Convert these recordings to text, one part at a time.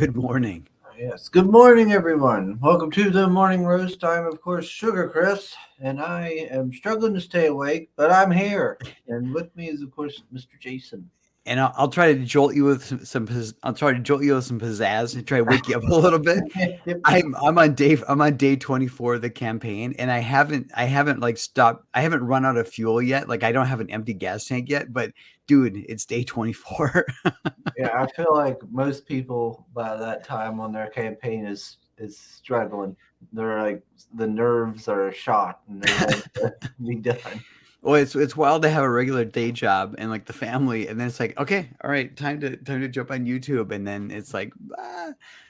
good morning. Yes. Good morning, everyone. Welcome to the morning roast. I'm, of course, Sugar Chris, and I am struggling to stay awake, but I'm here. And with me is, of course, Mr. Jason. And I'll try to jolt you with I'll try to jolt you with some pizzazz and try to wake you up a little bit. Yep. I'm on day 24 of the campaign, and I haven't like stopped. I haven't run out of fuel yet. Like I don't have an empty gas tank yet, but dude, it's day 24. Yeah, I feel like most people by that time on their campaign is struggling. They're like the nerves are shot and they're ready to be done. Well, it's wild to have a regular day job and like the family, and then it's like, okay, all right, time to jump on YouTube, and then it's like,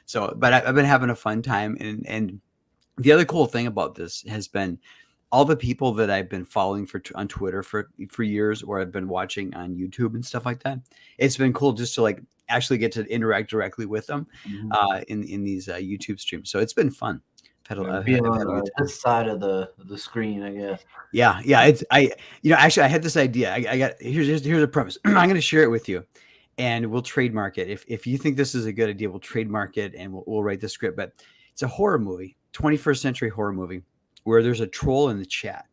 so. But I've been having a fun time, and the other cool thing about this has been all the people that I've been following on Twitter for years, or I've been watching on YouTube and stuff like that. It's been cool just to like actually get to interact directly with them Mhm. in these YouTube streams. So it's been fun. Being I've had a on good time. this side of the screen, I guess. Yeah. It's actually I had this idea. I got here's a premise. I'm going to share it with you, and we'll trademark it. If you think this is a good idea, we'll trademark it and we'll write the script. But it's a horror movie, 21st century horror movie, where there's a troll in the chat.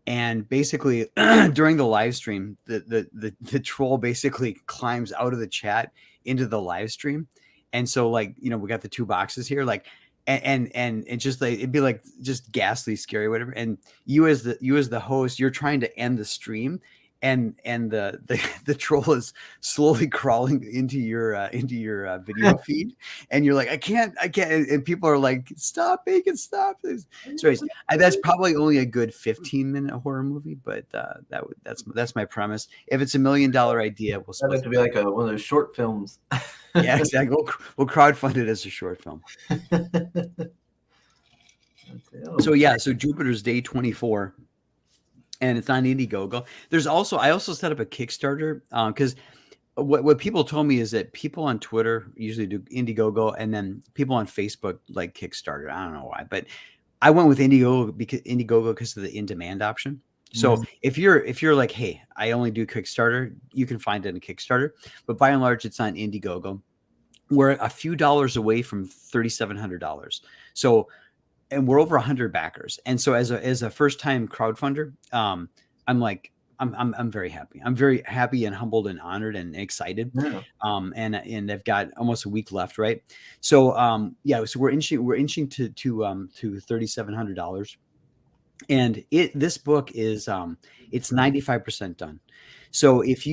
And basically, during the live stream, the troll basically climbs out of the chat into the live stream, and so like we got the two boxes here, like, and it just like it'd be like just ghastly, scary, whatever. And you as the host, you're trying to end the stream, and the troll is slowly crawling into your video feed, and you're like, I can't, and people are like, stop, bacon, stop this. So that's probably only a good 15-minute horror movie, but that's my premise. If it's $1 million idea, we'll That'd split have to be like one of those short films. it. Yeah, exactly. We'll crowdfund it as a short film. So yeah, so Jupiter's day 24, and it's on Indiegogo. I also set up a Kickstarter because what people told me is that people on Twitter usually do Indiegogo, and then people on Facebook like Kickstarter. I don't know why, but I went with Indiegogo because of the in-demand option. So Mhm. if you're like, hey, I only do Kickstarter, you can find it in Kickstarter, but by and large, it's on Indiegogo. We're a few dollars away from $3,700. So, and we're over 100 backers. And so as a first time crowdfunder, I'm like, I'm very happy. I'm very happy and humbled and honored and excited. Yeah. And I've got almost a week left, right? So yeah, so we're inching to $3,700. And this book is it's 95% done. So if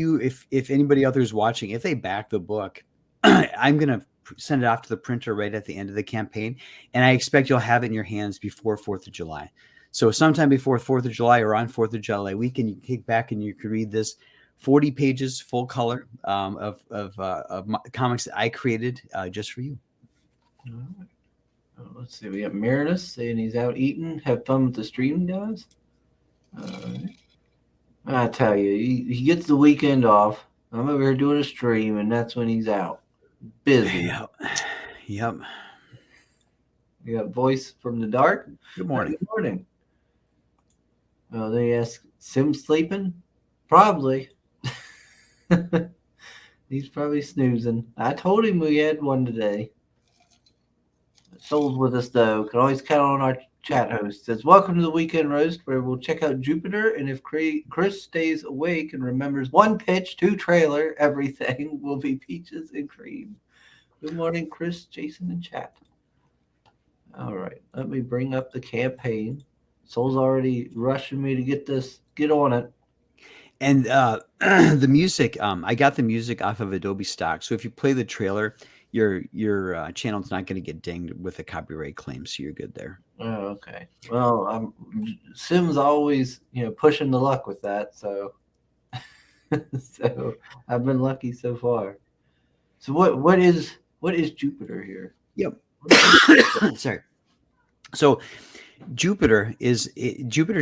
anybody out there is watching, if they back the book, I'm gonna send it off to the printer right at the end of the campaign, and I expect you'll have it in your hands before 4th of July. So sometime before 4th of July or on 4th of July weekend, you can kick back and you can read this 40 pages full color of comics that I created just for you. All right. Let's see. We got Marinus saying he's out eating. Have fun with the stream, guys. Alright. I tell you, he gets the weekend off. I'm over here doing a stream, and that's when he's out. Busy. Yep. We got Voice from the Dark. Good morning. Good morning. Oh, they ask, Sim sleeping? Probably. He's probably snoozing. I told him we had one today. Soul's with us, though. Can always count on our chat host. Says, welcome to the Weekend Roast, where we'll check out Jupiter, and if Chris stays awake and remembers one pitch, two trailer, everything will be peaches and cream. Good morning, Chris, Jason, and chat. All right, let me bring up the campaign. Soul's already rushing me to get on it. And the music, I got the music off of Adobe Stock. So if you play the trailer, your channel's not going to get dinged with a copyright claim, so you're good there. Oh, okay. Well, Sim's always, pushing the luck with that, so so I've been lucky so far. So what is Jupiter here? Yep. Sorry. So Jupiter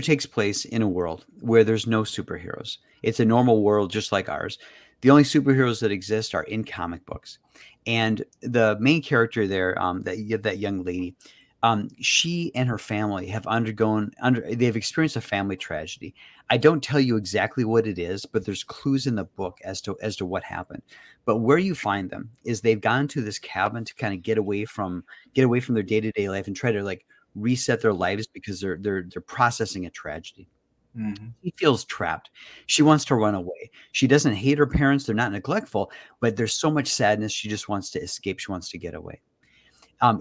takes place in a world where there's no superheroes. It's a normal world just like ours. The only superheroes that exist are in comic books. And the main character there, that young lady, She and her family have they've experienced a family tragedy. I don't tell you exactly what it is, but there's clues in the book as to what happened. But where you find them is they've gone to this cabin to kind of get away from their day-to-day life and try to like reset their lives because they're processing a tragedy. Hmm. She feels trapped. She wants to run away. She doesn't hate her parents, they're not neglectful, but there's so much sadness, she just wants to escape, she wants to get away.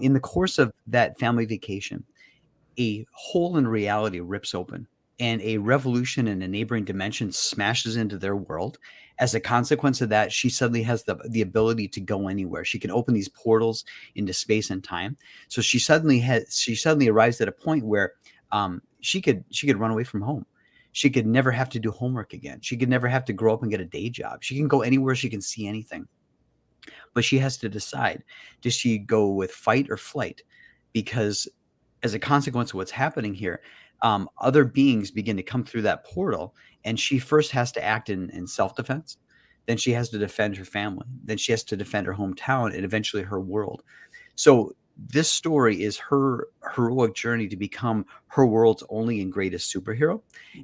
In the course of that family vacation, a hole in reality rips open and a revolution in a neighboring dimension smashes into their world. As a consequence of that, she suddenly has the ability to go anywhere. She can open these portals into space and time. So she suddenly arrives at a point where she could run away from home. She could never have to do homework again. She could never have to grow up and get a day job. She can go anywhere, she can see anything. But she has to decide, does she go with fight or flight? Because as a consequence of what's happening here, other beings begin to come through that portal, and she first has to act in self-defense. Then she has to defend her family. Then she has to defend her hometown and eventually her world. So this story is her heroic journey to become her world's only and greatest superhero.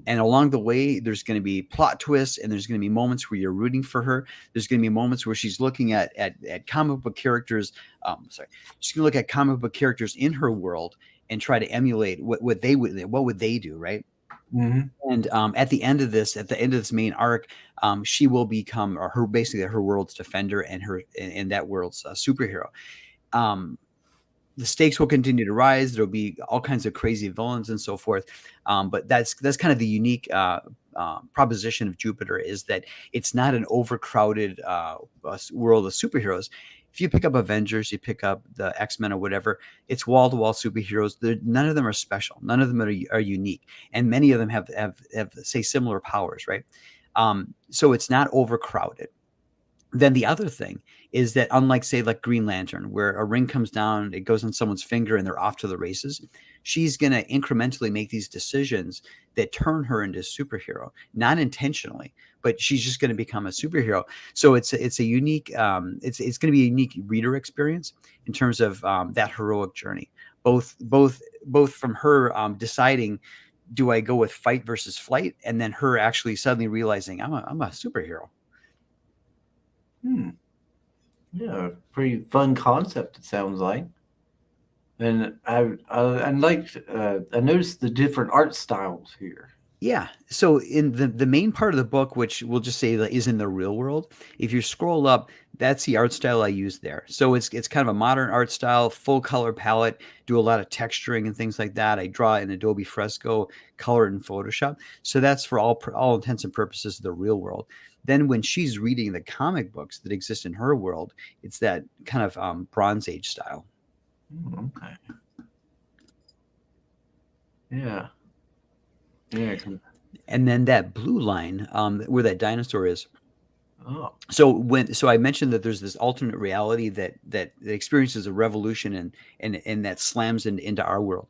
And along the way, there's going to be plot twists, and there's going to be moments where you're rooting for her. There's going to be moments where she's looking at comic book characters. Sorry, she's going to look at comic book characters in her world and try to emulate what would they do, right? Hmm. And at the end of this main arc, she will become basically her world's defender and that world's superhero. Um, the stakes will continue to rise. There'll be all kinds of crazy villains and so forth. But that's kind of the unique proposition of Jupiter, is that it's not an overcrowded world of superheroes. If you pick up Avengers, you pick up the X-Men or whatever, it's wall-to-wall superheroes. None of them are special. None of them are unique, and many of them have say similar powers, right? So it's not overcrowded. Then the other thing is that, unlike say like Green Lantern, where a ring comes down, it goes on someone's finger and they're off to the races, she's going to incrementally make these decisions that turn her into a superhero, not intentionally, but she's just going to become a superhero. So it's a unique it's going to be a unique reader experience in terms of that heroic journey, both from her deciding, do I go with fight versus flight, and then her actually suddenly realizing I'm a superhero. Hmm. Yeah, pretty fun concept. It sounds like, and I liked. I noticed the different art styles here. Yeah. So in the main part of the book, which we'll just say that is in the real world, if you scroll up, that's the art style I use there. So it's kind of a modern art style, full color palette, do a lot of texturing and things like that. I draw in Adobe Fresco, color it in Photoshop. So that's for all intents and purposes the real world. Then when she's reading the comic books that exist in her world, it's that kind of Bronze Age style. Okay. Yeah. Yeah. And then that blue line, where that dinosaur is. Oh. So I mentioned that there's this alternate reality that experiences a revolution and that slams into our world.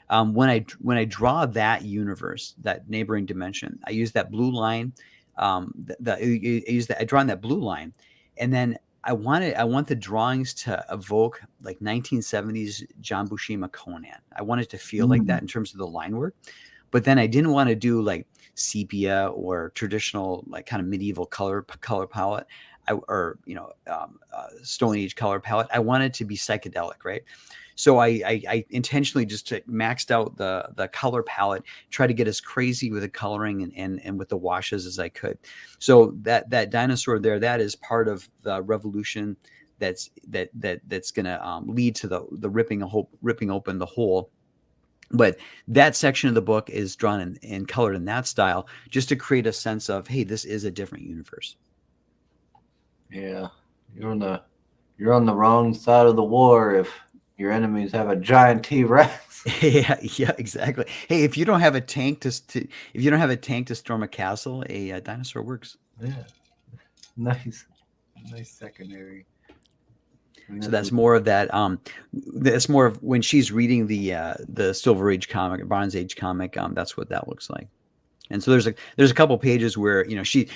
When I draw that universe, that neighboring dimension, I use that blue line. I draw on that blue line, and then I want the drawings to evoke like 1970s John Buscema Conan. I want it to feel like Mm. that in terms of the line work. But then I didn't want to do like sepia or traditional like kind of medieval color palette. Stone Age color palette. I wanted to be psychedelic, right? So I intentionally just maxed out the color palette, try to get as crazy with the coloring and with the washes as I could. So that dinosaur there, that is part of the revolution that's going to lead to the ripping open the hole. But that section of the book is drawn and colored in that style, just to create a sense of, hey, this is a different universe. Yeah. You're on the you're on the wrong side of the war if your enemies have a giant T Rex. Yeah, exactly. Hey, if you don't have a tank if you don't have a tank to storm a castle, a dinosaur works. Yeah. Nice. Nice secondary. And So this that's is more of that. That's more of when she's reading the Silver Age comic, Bronze Age comic. That's what that looks like. And so there's a couple pages where she's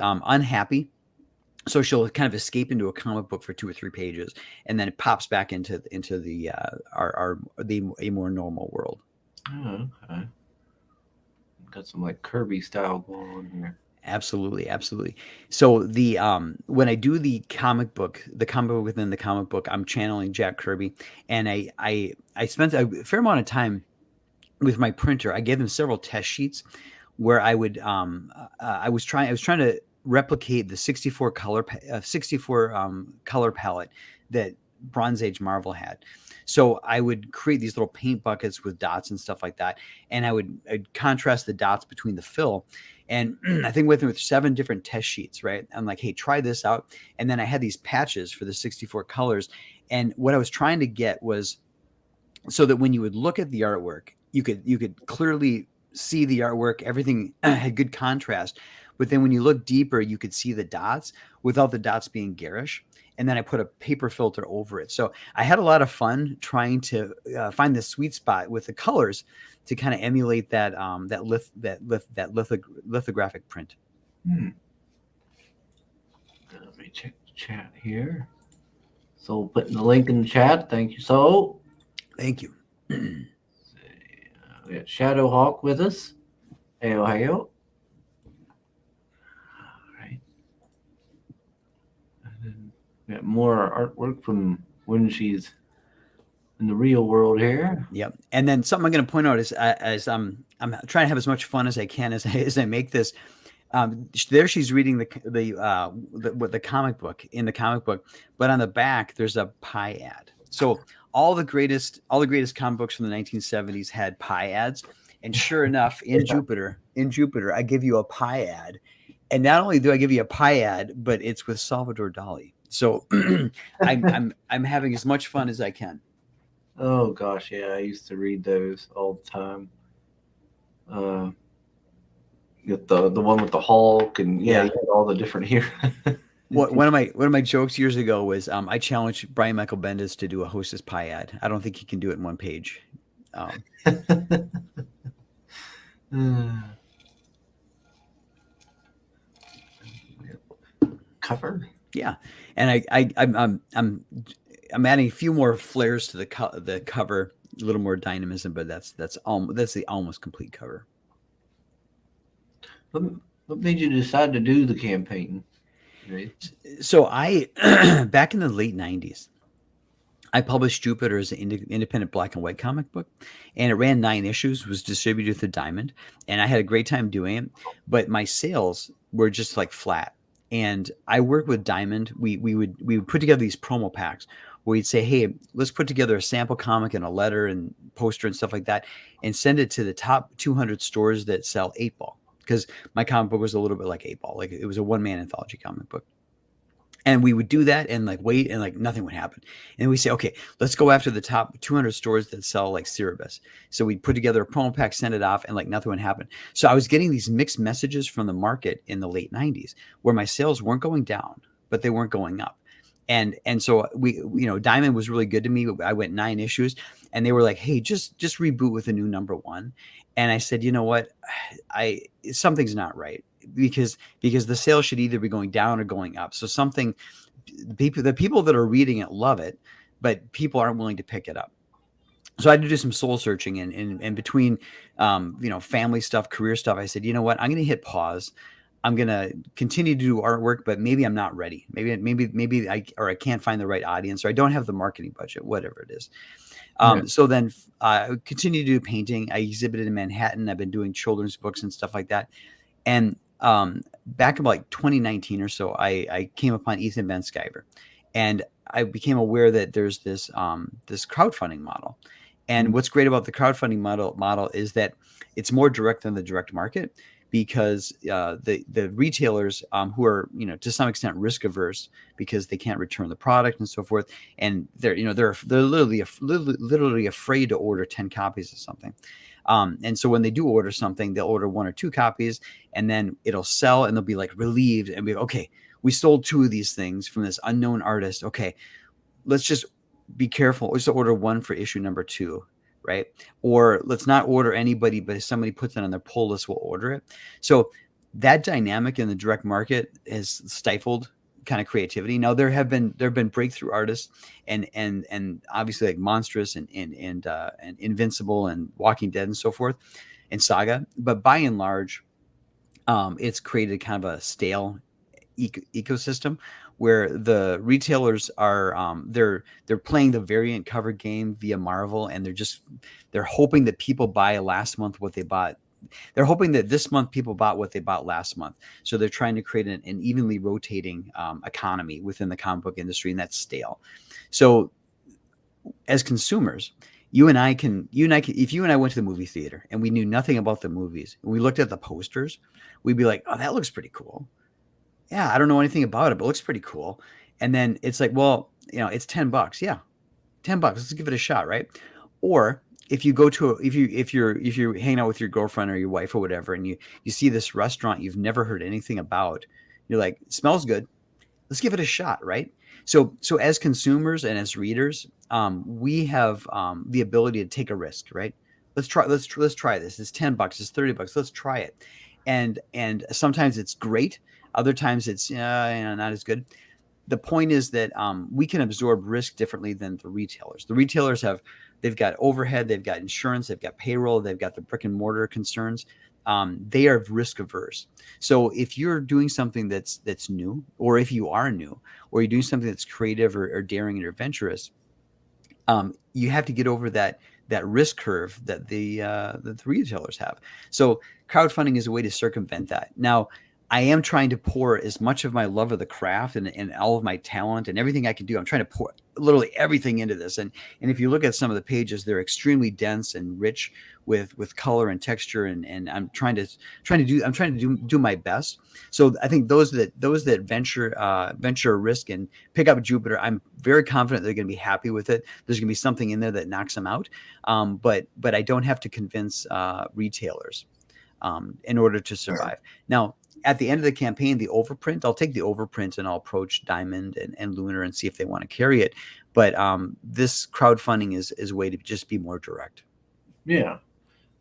unhappy. So she'll kind of escape into a comic book for 2 or 3 pages, and then it pops back into the a more normal world. Oh, okay. Got some like Kirby style going on here. Absolutely, absolutely. So the when I do the comic book within the comic book, I'm channeling Jack Kirby, and I spent a fair amount of time with my printer. I gave them several test sheets where I was trying to replicate the 64 color palette that Bronze Age Marvel had. So I would create these little paint buckets with dots and stuff like that, and I'd contrast the dots between the fill. And I think with 7 different test sheets, right? I'm like, hey, try this out. And then I had these patches for the 64 colors, and what I was trying to get was so that when you would look at the artwork, you could clearly see the artwork. Everything had good contrast, but then when you look deeper, you could see the dots without the dots being garish. And then I put a paper filter over it. So I had a lot of fun trying to find the sweet spot with the colors to kind of emulate that lithographic print. Hmm. Let me check the chat here. So putting the link in the chat. Thank you, Soul. Thank you. We got Shadowhawk with us. Heyo, heyo. All right. And then we got more artwork from when she's in the real world here. Yep. And then something I'm going to point out is as I'm trying to have as much fun as I can as I make this. There she's reading the comic book in the comic book, but on the back there's a pie ad. So all the greatest comic books from the 1970s had pie ads, and sure enough, in Jupiter, I give you a pie ad, and not only do I give you a pie ad, but it's with Salvador Dali. So I'm having as much fun as I can. Oh gosh, yeah, I used to read those all the time. Get the one with the Hulk, and yeah, you had all the different heroes. One of my jokes years ago was I challenged Brian Michael Bendis to do a Hostess pie ad. I don't think he can do it in one page. Cover. Yeah, and I'm adding a few more flares to the cover, a little more dynamism, but that's the almost complete cover. What made you decide to do the campaign? Right? So I back in the late 90s, I published Jupiter as an independent black and white comic book, and it ran 9 issues, was distributed through Diamond, and I had a great time doing it, but my sales were just like flat. And I worked with Diamond. We would put together these promo packs where we'd say, hey, let's put together a sample comic and a letter and poster and stuff like that, and send it to the top 200 stores that sell 8-ball. Because my comic book was a little bit like 8-ball, like it was a one-man anthology comic book. And we would do that and like wait, and like nothing would happen. And we say, okay, let's go after the top 200 stores that sell like Cerebus. So we'd put together a promo pack, send it off, and like nothing would happen. So I was getting these mixed messages from the market in the late 90s where my sales weren't going down, but they weren't going up. And so Diamond was really good to me. I went 9 issues, and they were like, hey, just reboot with a new #1. And I said, you know what, something's not right, because the sales should either be going down or going up. So the people that are reading it love it, but people aren't willing to pick it up. So I had to do some soul searching, and between family stuff, career stuff, I said, you know what, I'm going to hit pause. I'm going to continue to do artwork, but maybe I'm not ready. Maybe I can't find the right audience, or I don't have the marketing budget, whatever it is. So then I continue to do painting. I exhibited in Manhattan. I've been doing children's books and stuff like that. And back in like 2019 or so, I came upon Ethan Van Sciver, and I became aware that there's this crowdfunding model. And what's great about the crowdfunding model is that it's more direct than the direct market, because the retailers who are to some extent risk averse because they can't return the product and so forth, and they're literally afraid to order 10 copies of something. And so when they do order something, they'll order 1 or 2 copies, and then it'll sell, and they'll be like relieved and be like, okay, we sold 2 of these things from this unknown artist. Okay, let's just be careful. Let's order 1 for issue #2. Right? Or let's not order anybody, but if somebody puts it on their pull list, we'll order it. So that dynamic in the direct market has stifled kind of creativity. Now there have been breakthrough artists and obviously like Monstrous and Invincible and Walking Dead and so forth and Saga, but by and large, it's created kind of a stale ecosystem where the retailers are they're playing the variant cover game via Marvel, and they're hoping that people buy last month what they bought. They're hoping that this month people bought what they bought last month. So they're trying to create an evenly rotating economy within the comic book industry, and that's stale. So as consumers, if you and I went to the movie theater and we knew nothing about the movies and we looked at the posters, we'd be like, oh, that looks pretty cool. Yeah, I don't know anything about it, but it looks pretty cool. And then it's like, well, it's $10. Yeah, $10. Let's give it a shot, right? Or if you go to if you're hanging out with your girlfriend or your wife or whatever, and you see this restaurant you've never heard anything about, you're like, it smells good. Let's give it a shot, right? So as consumers and as readers, we have the ability to take a risk, right? Let's try this. It's $10. It's $30. Let's try it. And sometimes it's great. Other times it's not as good. The point is that we can absorb risk differently than the retailers. The retailers they've got overhead, they've got insurance, they've got payroll, they've got the brick and mortar concerns. They are risk averse. So if you're doing something that's new, or if you are new, or you're doing something that's creative or daring and adventurous, you have to get over that risk curve that the retailers have. So crowdfunding is a way to circumvent that. Now, I am trying to pour as much of my love of the craft and all of my talent and everything I can do. I'm trying to pour literally everything into this. And if you look at some of the pages, they're extremely dense and rich with color and texture. And I'm trying to do my best. So I think those that venture a risk and pick up Jupiter, I'm very confident they're going to be happy with it. There's going to be something in there that knocks them out. But I don't have to convince retailers in order to survive. Now, at the end of the campaign, the overprint, I'll take the overprint and I'll approach Diamond and Lunar and see if they want to carry it. But this crowdfunding is a way to just be more direct. Yeah,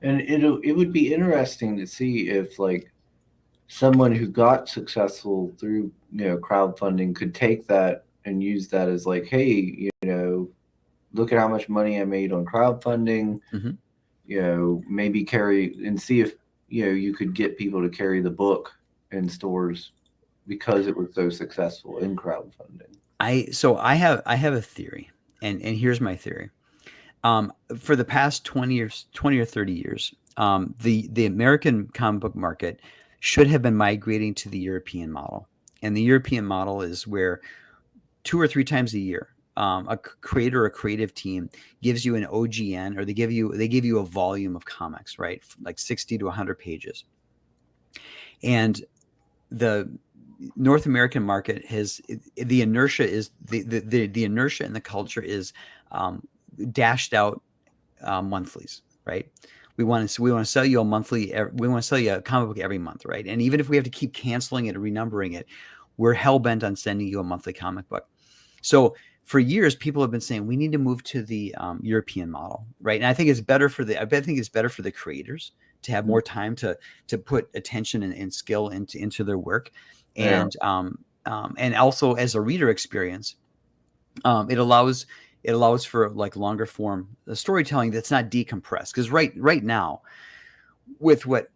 and it would be interesting to see if like someone who got successful through crowdfunding could take that and use that as like, hey, look at how much money I made on crowdfunding. Maybe carry and see if you could get people to carry the book in stores because it was so successful in crowdfunding. I have a theory, and here's my theory. For the past 20 or 30 years, the American comic book market should have been migrating to the European model. And the European model is where 2 or 3 times a year, a creator or creative team gives you an OGN, or they give you a volume of comics, right? Like 60 to 100 pages. And the North American market has the inertia is the inertia and the culture is dashed out monthlies, right? We want to sell you a monthly. We want to sell you a comic book every month, right? And even if we have to keep canceling it or renumbering it, we're hell bent on sending you a monthly comic book. So for years, people have been saying we need to move to the European model, right? And I think it's better for the creators to have more time to put attention and skill into their work, and also as a reader experience, it allows for like longer form storytelling that's not decompressed. Because right now, with what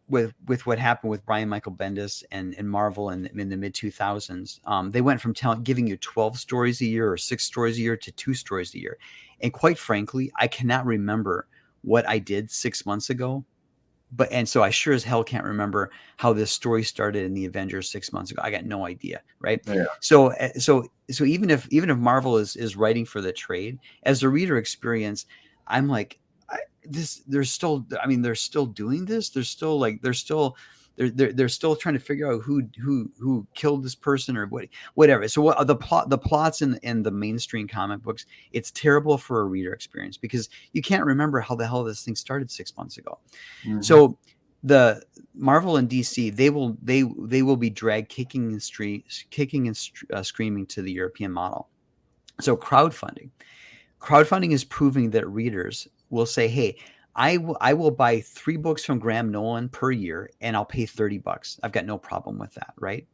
happened with Brian Michael Bendis and Marvel in the mid 2000s, they went from giving you 12 stories a year or 6 stories a year to 2 stories a year. And quite frankly, I cannot remember what I did 6 months ago. And so I sure as hell can't remember how this story started in the Avengers 6 months ago. I got no idea, right? Yeah. So even if Marvel is writing for the trade, as a reader experience, I'm like, they're still doing this. They're still trying to figure out who killed this person or whatever. So the plots in the mainstream comic books, it's terrible for a reader experience because you can't remember how the hell this thing started 6 months ago. Mm-hmm. So the Marvel and DC, they will be dragged kicking and screaming to the European model. So crowdfunding is proving that readers will say, hey, I will buy 3 books from Graham Nolan per year and I'll pay $30. I've got no problem with that, right?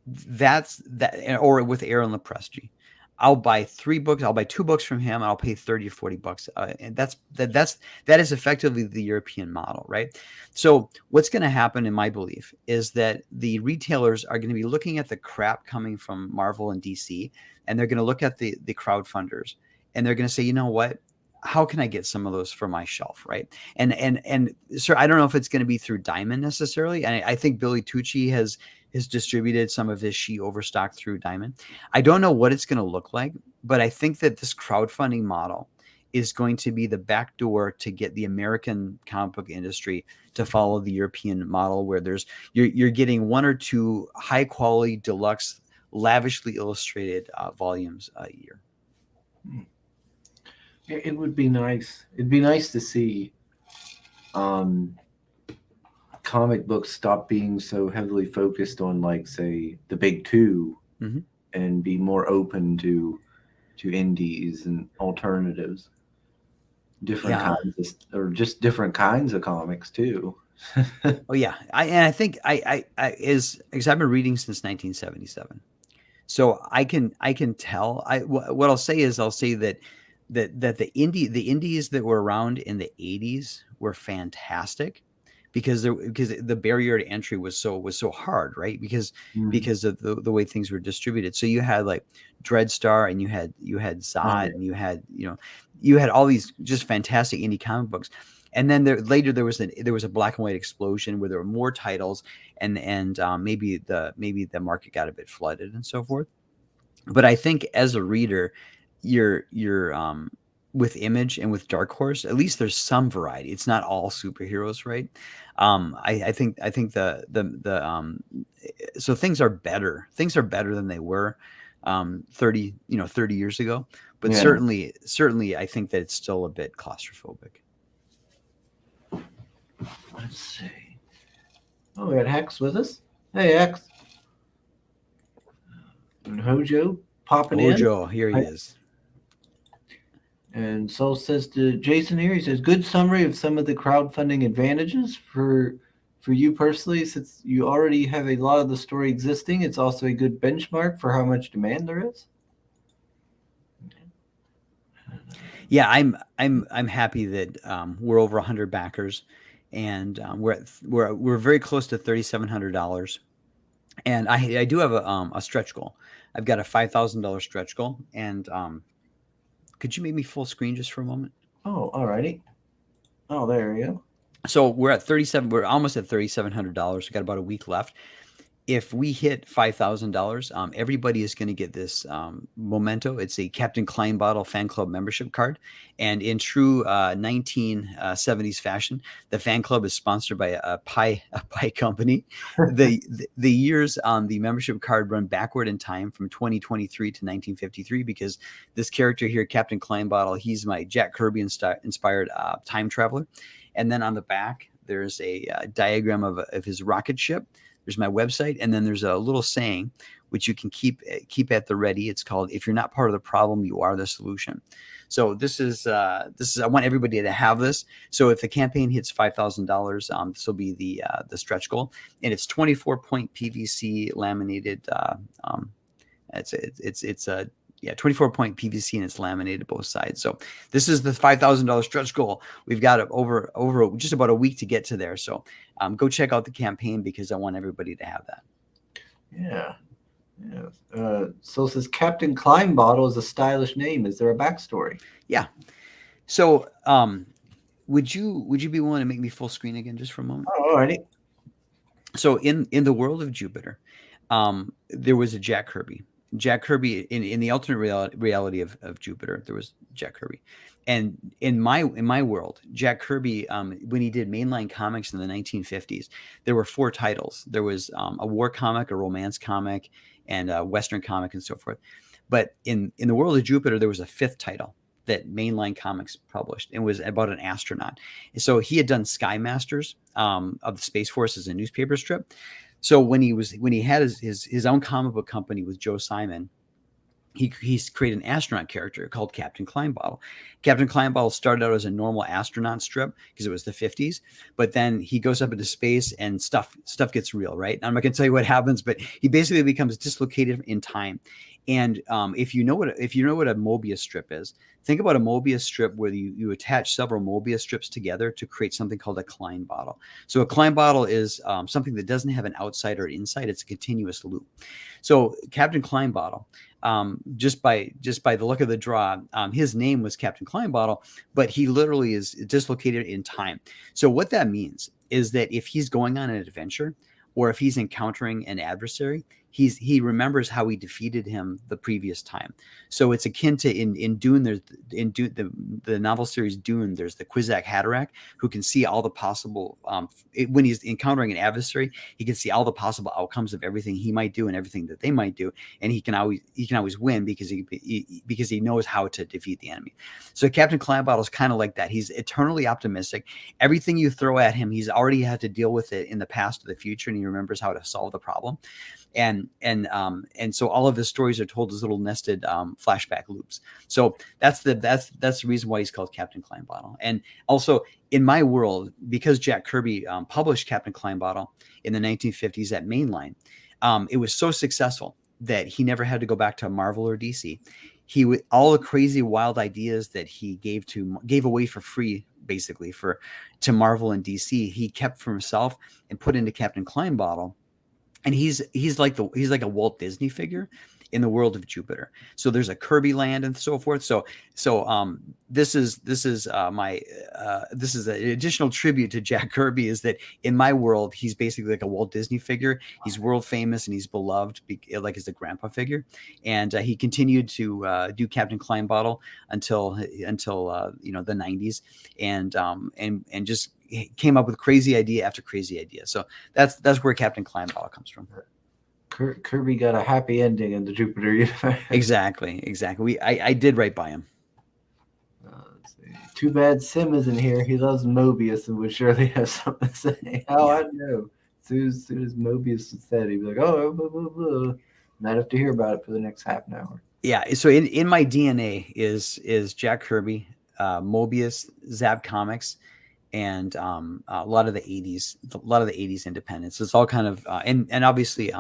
that's that, or with Aaron Lepresti. I'll buy 3 books. I'll buy 2 books from him. And I'll pay 30 or 40 bucks. And that is effectively the European model, right? So what's going to happen, in my belief, is that the retailers are going to be looking at the crap coming from Marvel and DC, and they're going to look at the crowdfunders, and they're going to say, you know what? How can I get some of those for my shelf, right? And sir, I don't know if it's going to be through Diamond necessarily. And I think Billy Tucci has distributed some of his She Overstock through Diamond. I don't know what it's going to look like, but I think that this crowdfunding model is going to be the back door to get the American comic book industry to follow the European model, where you're getting 1 or 2 high quality, deluxe, lavishly illustrated volumes a year. It would be nice. It'd be nice to see comic books stop being so heavily focused on, like, say, the big 2, and be more open to indies and alternatives, different kinds or just different kinds of comics too. Oh yeah, I think because I've been reading since 1977, so I can tell. What I'll say is that the indies that were around in the 80s were fantastic, because the barrier to entry was so hard, right? Because of the way things were distributed. So you had like Dreadstar, and you had Zod, and you had all these just fantastic indie comic books. And then later there was a black and white explosion where there were more titles, and maybe the market got a bit flooded and so forth. But I think as a reader, you're with Image and with Dark Horse, at least there's some variety. It's not all superheroes, right? I think so things are better. Things are better than they were 30 years ago. But certainly I think that it's still a bit claustrophobic. Let's see. Oh, we got Hex with us. Hey, Hex. And Hojo popping in. Hojo, here he is. And Soul says to Jason here, he says, good summary of some of the crowdfunding advantages for you personally, since you already have a lot of the story existing. It's also a good benchmark for how much demand there is. Yeah, I'm happy that we're over 100 backers, and we're very close to $3,700. And I do have a stretch goal. I've got a $5,000 stretch goal, and could you make me full screen just for a moment? Oh, alrighty. Oh, there we go. So we're at 37. We're almost at $3,700. We got about a week left. If we hit $5,000, everybody is going to get this memento. It's a Captain Klein Bottle fan club membership card, and in true 1970s fashion, the fan club is sponsored by a pie company. The years on the membership card run backward in time from 2023 to 1953, because this character here, Captain Klein Bottle, he's my Jack Kirby inspired time traveler. And then on the back, there's a diagram of his rocket ship. There's my website, and then there's a little saying which you can keep at the ready. It's called, "If you're not part of the problem, you are the solution." So this is I want everybody to have this. So if the campaign hits $5,000, this will be the stretch goal, and it's 24-point PVC laminated. It's a 24-point PVC, and it's laminated both sides. So this is the $5,000 stretch goal. We've got over just about a week to get to there. So go check out the campaign, because I want everybody to have that. Yeah. So it says Captain Klein Bottle is a stylish name. Is there a backstory? Yeah. So would you be willing to make me full screen again just for a moment? Oh, alrighty. So in the world of Jupiter, there was a Jack Kirby. Jack Kirby in the alternate reality of Jupiter, there was Jack Kirby, and in my world, Jack Kirby, when he did mainline comics in the 1950s, there were 4 titles. There was a war comic, a romance comic, and a Western comic, and so forth. But in the world of Jupiter, there was a 5th title that mainline comics published, and was about an astronaut. And so he had done Sky Masters of the Space Force as a newspaper strip. So when he had his own comic book company with Joe Simon, he's created an astronaut character called Captain Kleinbottle. Captain Kleinbottle started out as a normal astronaut strip because it was the 50s, but then he goes up into space and stuff gets real, right? I'm not going to tell you what happens, but he basically becomes dislocated in time. And if you know what a Mobius strip is, think about a Mobius strip where you attach several Mobius strips together to create something called a Klein bottle. So a Klein bottle is something that doesn't have an outside or inside; it's a continuous loop. So Captain Kleinbottle, just by the look of the draw, his name was Captain Kleinbottle, but he literally is dislocated in time. So what that means is that if he's going on an adventure, or if he's encountering an adversary, he remembers how he defeated him the previous time. So it's akin to in Dune. There's in Dune, the novel series Dune. There's the Kwisatz Haderach who can see all the possible when he's encountering an adversary, he can see all the possible outcomes of everything he might do and everything that they might do, and he can always win because he knows how to defeat the enemy. So Captain Kleinbottle is kind of like that. He's eternally optimistic. Everything you throw at him, he's already had to deal with it in the past or the future, and he remembers how to solve the problem. And so all of his stories are told as little nested flashback loops. So that's the reason why he's called Captain Kleinbottle. And also in my world, because Jack Kirby published Captain Kleinbottle in the 1950s at Mainline, it was so successful that he never had to go back to Marvel or DC. All the crazy wild ideas that he gave away for free, basically to Marvel and DC, he kept for himself and put into Captain Kleinbottle. And he's like a Walt Disney figure in the world of Jupiter. So there's a Kirby land and so forth. So this is an additional tribute to Jack Kirby, is that in my world he's basically like a Walt Disney figure. He's world famous and he's beloved, like as a grandpa figure. And he continued to do Captain Kleinbottle until the 90s, and just came up with crazy idea after crazy idea. So that's where Captain Kleinbottle comes from. Kirby got a happy ending in the Jupiter universe. Exactly. I did right by him. Let's see. Too bad Sim isn't here. He loves Mobius and would surely have something to say. Oh, yeah. I know. As soon as Mobius said, he'd be like, oh, blah, blah, blah. And I'd have to hear about it for the next half an hour. Yeah. So in my DNA is Jack Kirby, Mobius, Zap Comics, and a lot of the 80s independents. It's all kind of and obviously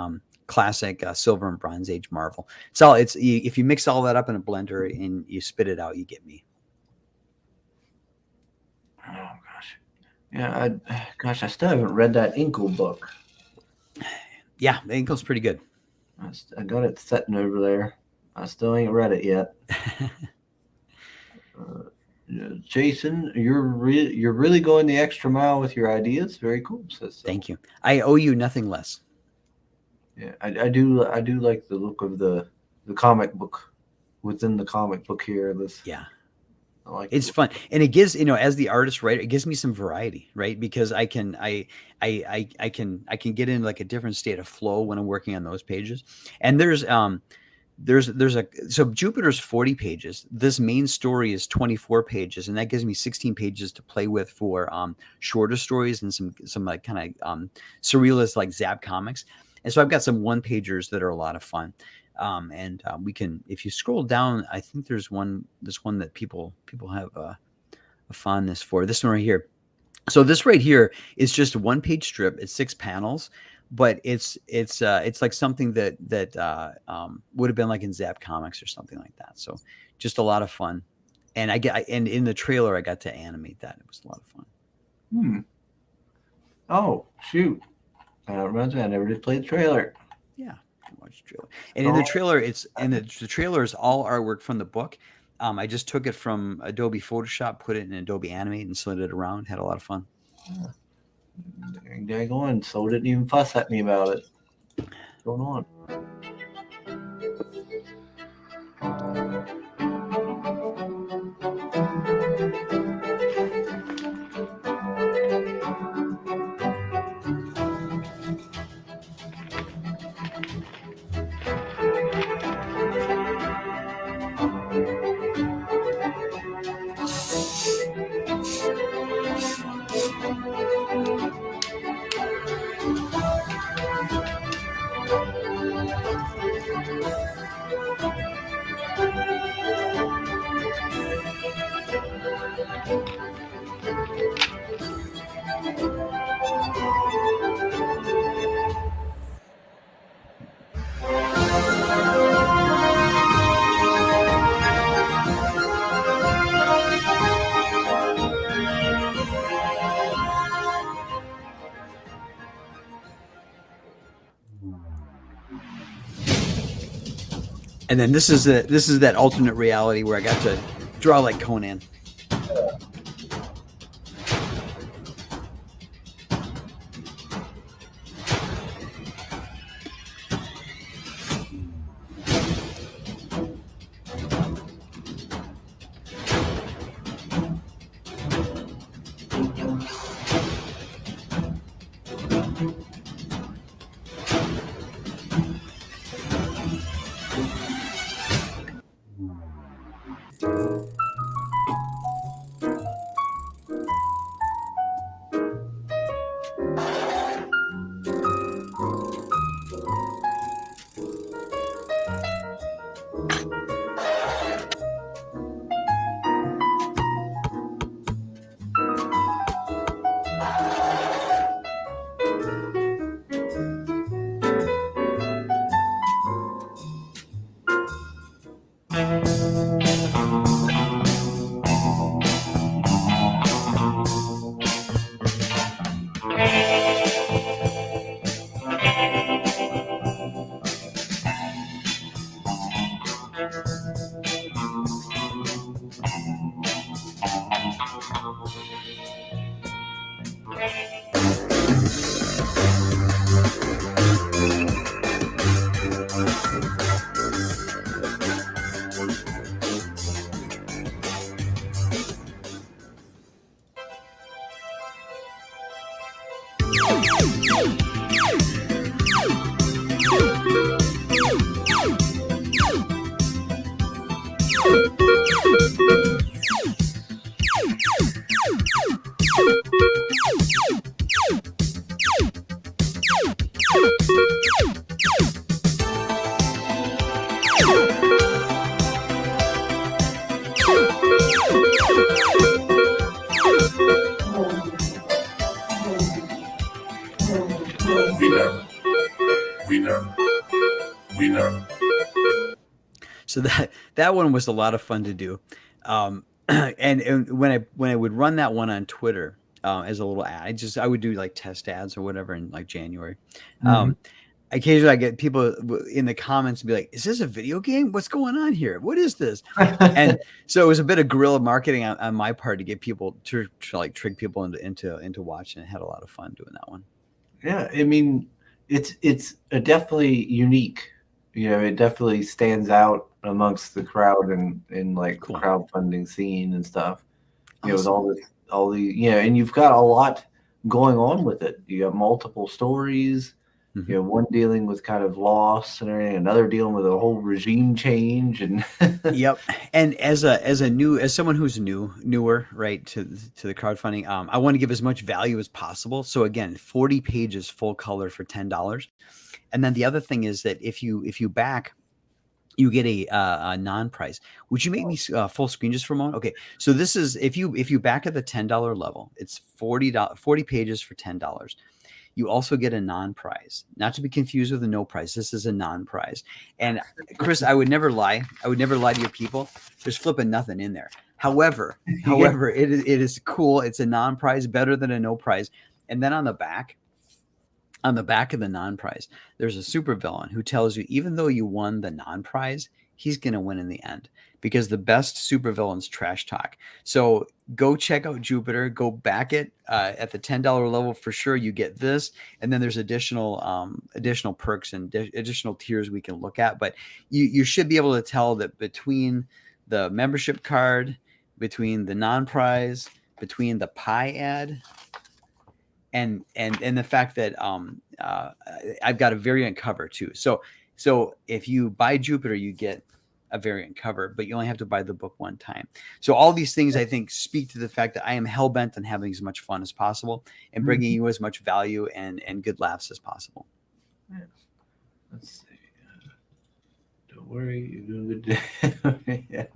classic Silver and Bronze Age Marvel. If you mix all that up in a blender and you spit it out, you get me. Oh gosh, yeah. I still haven't read that Inkle book. Yeah, the Inkle's pretty good. I got it sitting over there. I still ain't read it yet. Jason, you're really going the extra mile with your ideas. Very cool. Thank you. I owe you nothing less. Yeah, I do like the look of the comic book within the comic book here. I like it's fun, and it gives, as the artist writer, it gives me some variety, right? Because I can get in like a different state of flow when I'm working on those pages. And so Jupiter's 40 pages. This main story is 24 pages, and that gives me 16 pages to play with for shorter stories and some like kind of surrealist like Zap Comics. And so I've got some one pagers that are a lot of fun. We can, if you scroll down, I think there's one that people have a fondness for. This one right here. So this right here is just a one-page strip. It's 6 panels, but it's like something that would have been like in Zap Comics or something like that. So just a lot of fun. And and in the trailer I got to animate that. It was a lot of fun. Oh shoot! Reminds me, I never did play the trailer. Yeah, watch the trailer. And in the trailer, the trailer is all artwork from the book. I just took it from Adobe Photoshop, put it in Adobe Animate, and slid it around. Had a lot of fun. There you go. And so didn't even fuss at me about it. What's going on? And then this is that alternate reality where I got to draw like Conan. So that one was a lot of fun to do, and when I would run that one on Twitter as a little ad, I would do like test ads or whatever in like January. Mhm. Occasionally, I get people in the comments be like, "Is this a video game? What's going on here? What is this?" And so it was a bit of guerrilla marketing on my part to get people to like trick people into watching. I had a lot of fun doing that one. Yeah, I mean, it's a definitely unique. You know, it definitely stands out amongst the crowd and like the Cool, crowdfunding scene and stuff. You know, with awesome. all the and you've got a lot going on with it. You got multiple stories. Mhm. You know, one dealing with kind of loss and everything, another dealing with a whole regime change, and Yep. And as someone who's newer, right, to the crowdfunding, I want to give as much value as possible. So again, 40 pages full color for $10. And then the other thing is that if you back, you get a non-price. Would you make me full screen just for a moment? Okay. So this is if you back at the $10 level, it's 40 pages for $10. You also get a non-prize, not to be confused with a no prize. This is a non-prize. And Chris, I would never lie. I would never lie to your people. There's flipping nothing in there. However, yeah, however, it is cool. It's a non-prize, better than a no prize. And then on the back of the non-prize, there's a supervillain who tells you even though you won the non-prize, he's going to win in the end because the best supervillains trash talk. So go check out Jupiter. Go back it at the $10 level for sure. You get this, and then there's additional perks and additional tiers we can look at. But you should be able to tell that between the membership card, between the non-prize, between the pie ad, and the fact that I've got a variant cover too. So if you buy Jupiter, you get a variant cover, but you only have to buy the book one time. So all these things I think speak to the fact that I am hell bent on having as much fun as possible and bringing you as much value and good laughs as possible. yeah. Let's see. Don't worry, you're doing good. yeah.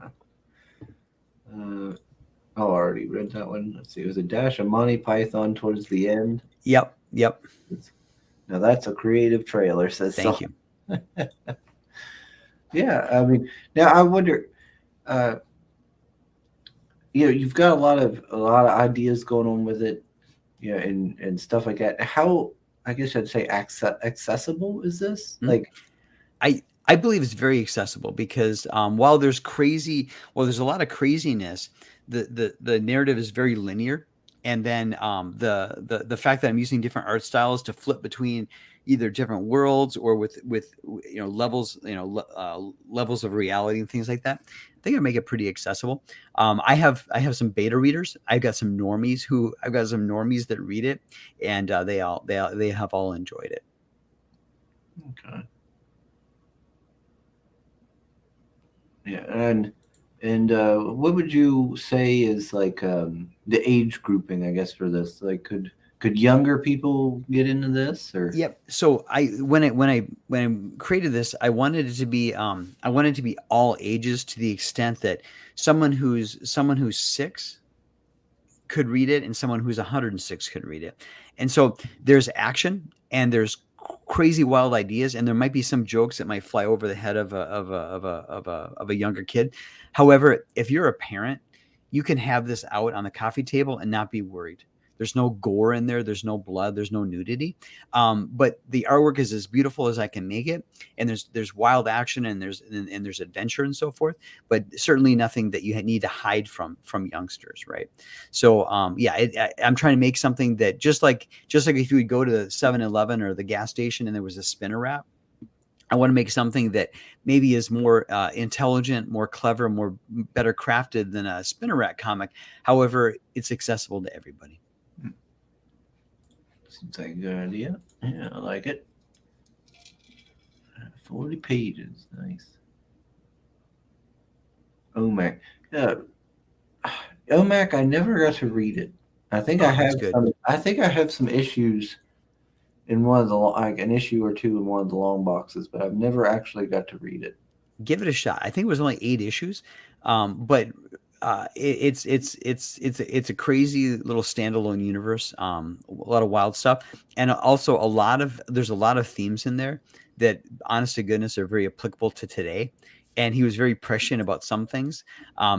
Oh, our already read that one. Let's see. It was a dash of Monty Python towards the end. Yep. Now that's a creative trailer, says Thank so. you. Yeah, I mean, now I wonder. Uh, you've got a lot of ideas going on with it, and stuff like that. How, I guess I'd say, accessible is this? Hmm? Like, I believe it's very accessible because while there's a lot of craziness, the narrative is very linear, and then the fact that I'm using different art styles to flip between either different worlds or with levels, levels of reality and things like that. I think I make it pretty accessible. I have some beta readers. I've got some normies that read it, and they have all enjoyed it. okay, yeah, and what would you say is like the age grouping? I guess for this, like, could younger people get into this, or? Yep. So when I created this, I wanted it to be all ages to the extent that someone who's 6 could read it and someone who's 106 could read it. And so there's action and there's crazy wild ideas and there might be some jokes that might fly over the head of a younger kid. However, if you're a parent, you can have this out on the coffee table and not be worried. There's no gore in there. There's no blood. There's no nudity. But the artwork is as beautiful as I can make it, and there's wild action and there's adventure and so forth. But certainly nothing that you need to hide from youngsters, right? So I'm trying to make something that just like if you would go to the 7-Eleven or the gas station and there was a spinner wrap. I want to make something that maybe is more intelligent, more clever, more better crafted than a spinner rack comic. However, it's accessible to everybody. Seems like a good idea. Yeah, I like it. 40 pages, nice. OMAC. Yeah, OMAC. I never got to read it. I think I Oh, have that's good. some. I think I have some issues in one of the like an issue or two in one of the long boxes, but I've never actually got to read it. Give it a shot. I think it was only 8 issues, but it's a crazy little standalone universe. A lot of wild stuff, and also there's a lot of themes in there that, honest to goodness, are very applicable to today. And he was very prescient about some things.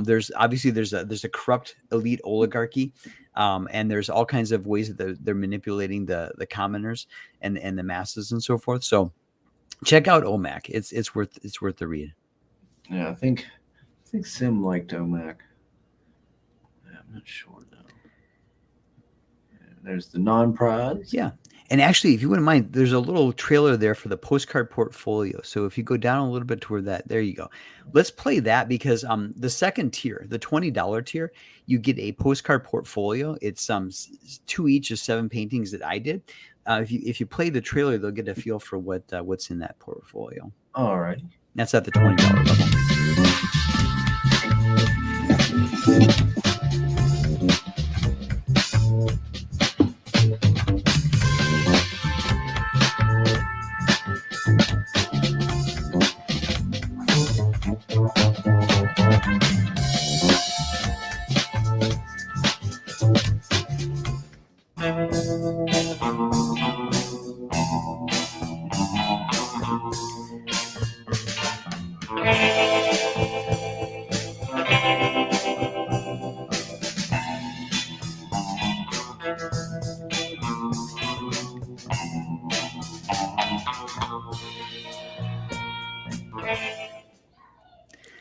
There's a corrupt elite oligarchy, and there's all kinds of ways that they're manipulating the commoners and the masses and so forth. So check out OMAC. It's worth the read. Yeah, I think Sim liked OMAC. I'm not sure though. There's the non-prize. Yeah. And actually, if you wouldn't mind, there's a little trailer there for the postcard portfolio. So if you go down a little bit toward that, there you go. Let's play that because the second tier, the $20 tier, you get a postcard portfolio. It's 2 each of 7 paintings that I did. If you play the trailer, they'll get a feel for what's in that portfolio. All right. That's at the $20 level.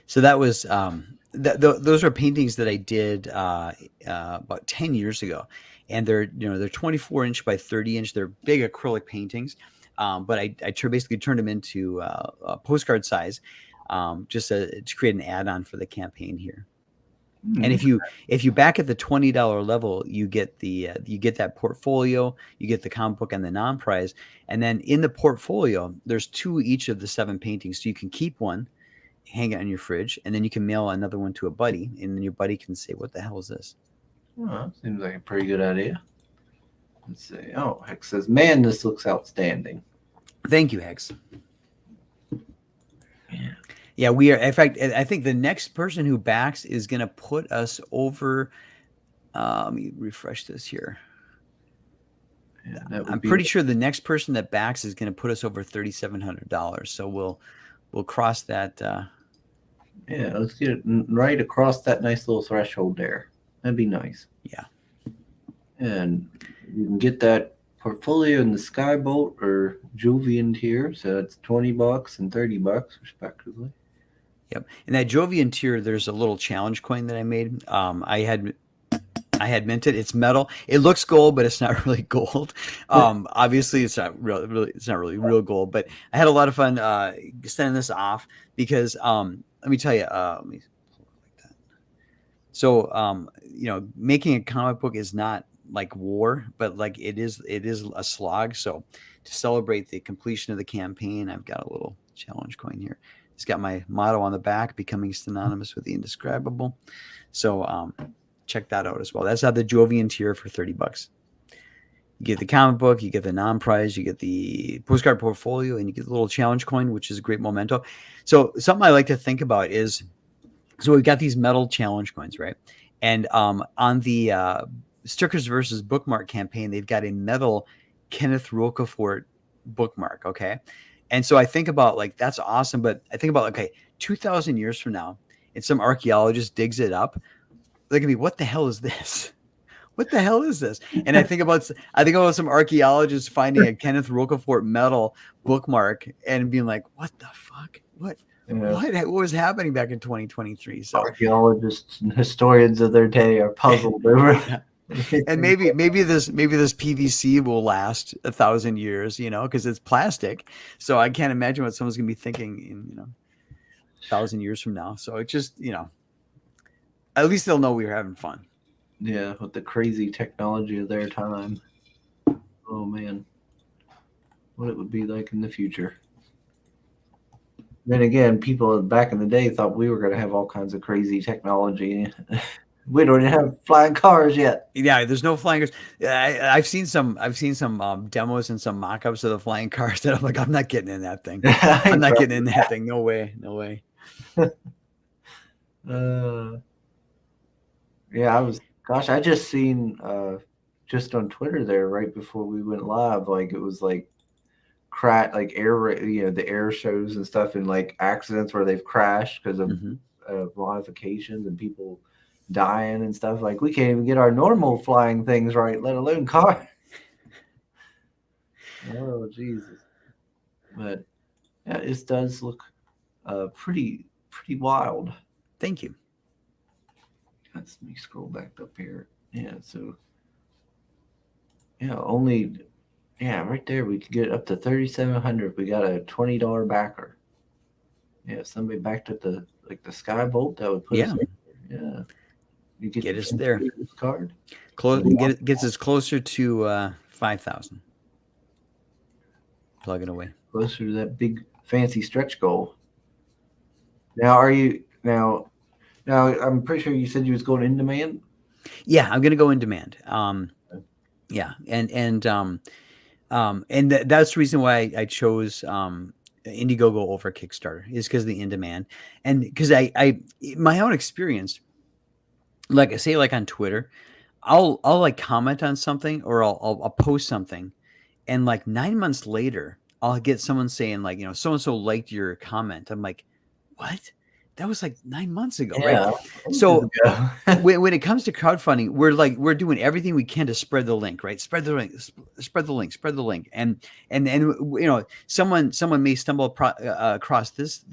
So that was those are paintings that I did about 10 years ago, and they're 24-inch by 30-inch. They're big acrylic paintings, but I basically turned them into postcard size, just to create an add-on for the campaign here. And if you back at the $20 level, you get that portfolio, you get the comic book and the non-prize, and then in the portfolio, there's 2 each of the 7 paintings, so you can keep one, hang it on your fridge, and then you can mail another one to a buddy, and then your buddy can say, "What the hell is this?" Well, seems like a pretty good idea. Let's see. Oh, Hex says, "Man, this looks outstanding." Thank you, Hex. Yeah. Yeah, we are. In fact, I think the next person who backs is going to put us over Let me refresh this here. Yeah, that I'm would be pretty sure the next person that backs is going to put us over $3,700. So we'll cross that. yeah. Let's get it right across that nice little threshold there. That'd be nice. Yeah. And you can get that portfolio in the Skybolt or Juvian tier. So it's $20 and $30 respectively. Yep. And that Jovian tier, there's a little challenge coin that I made. I had minted. It's metal. It looks gold, but it's not really gold. Obviously, it's not really it's not really real gold. But I had a lot of fun sending this off because let me tell you. Let me pull it like that. So making a comic book is not like war, but like it is a slog. So to celebrate the completion of the campaign, I've got a little challenge coin here. It's got my motto on the back, becoming synonymous with the indescribable. So check that out as well. That's at the Jovian tier for $30. You get the comic book, you get the non-prize, you get the postcard portfolio, and you get the little challenge coin, which is a great memento. So something I like to think about is, so we've got these metal challenge coins, right? And on the Stickers versus Bookmark campaign, they've got a metal Kenneth Roquefort bookmark, okay? And so I think about, like, that's awesome, but I think about, okay, 2,000 years from now, and some archaeologist digs it up, they're gonna be, what the hell is this? What the hell is this? And I think about some archaeologists finding a Kenneth Roquefort metal bookmark and being like, what the fuck? What was happening back in 2023? So Archaeologists and historians of their day are puzzled over. yeah. And maybe this PVC will last 1,000 years, because it's plastic. So I can't imagine what someone's gonna be thinking in 1,000 years from now. So it just at least they'll know we were having fun. Yeah, with the crazy technology of their time. Oh man, what it would be like in the future. Then again, people back in the day thought we were going to have all kinds of crazy technology. We don't even have flying cars yet. Yeah, there's no flying cars. I've seen some demos and some mock-ups of the flying cars that I'm like, I'm not getting in that thing. I'm not getting in that thing. No way. No way. Yeah, I just seen just on Twitter there right before we went live, like it was like like the air shows and stuff, and like accidents where they've crashed because of modifications and people dying and stuff. Like we can't even get our normal flying things right, let alone car. Oh Jesus! But yeah, it does look pretty wild. Thank you. Let me scroll back up here. Yeah, so right there we could get up to 3,700. We got a $20 backer. Yeah, if somebody backed up the Skybolt, that would put us in there. Yeah. You get us there. Card. Gets us closer to 5,000. Plug it away. Closer to that big fancy stretch goal. Now I'm pretty sure you said you was going in demand. Yeah, I'm gonna go in demand. Yeah, and that's the reason why I chose Indiegogo over Kickstarter, is because of the in demand, and because I my own experience, like I say, like on Twitter, I'll like comment on something, or I'll post something, and like 9 months later, I'll get someone saying like, so and so liked your comment. I'm like, what? That was like 9 months ago, right? So when it comes to crowdfunding, we're doing everything we can to spread the link, right? Spread the link, and someone may stumble across this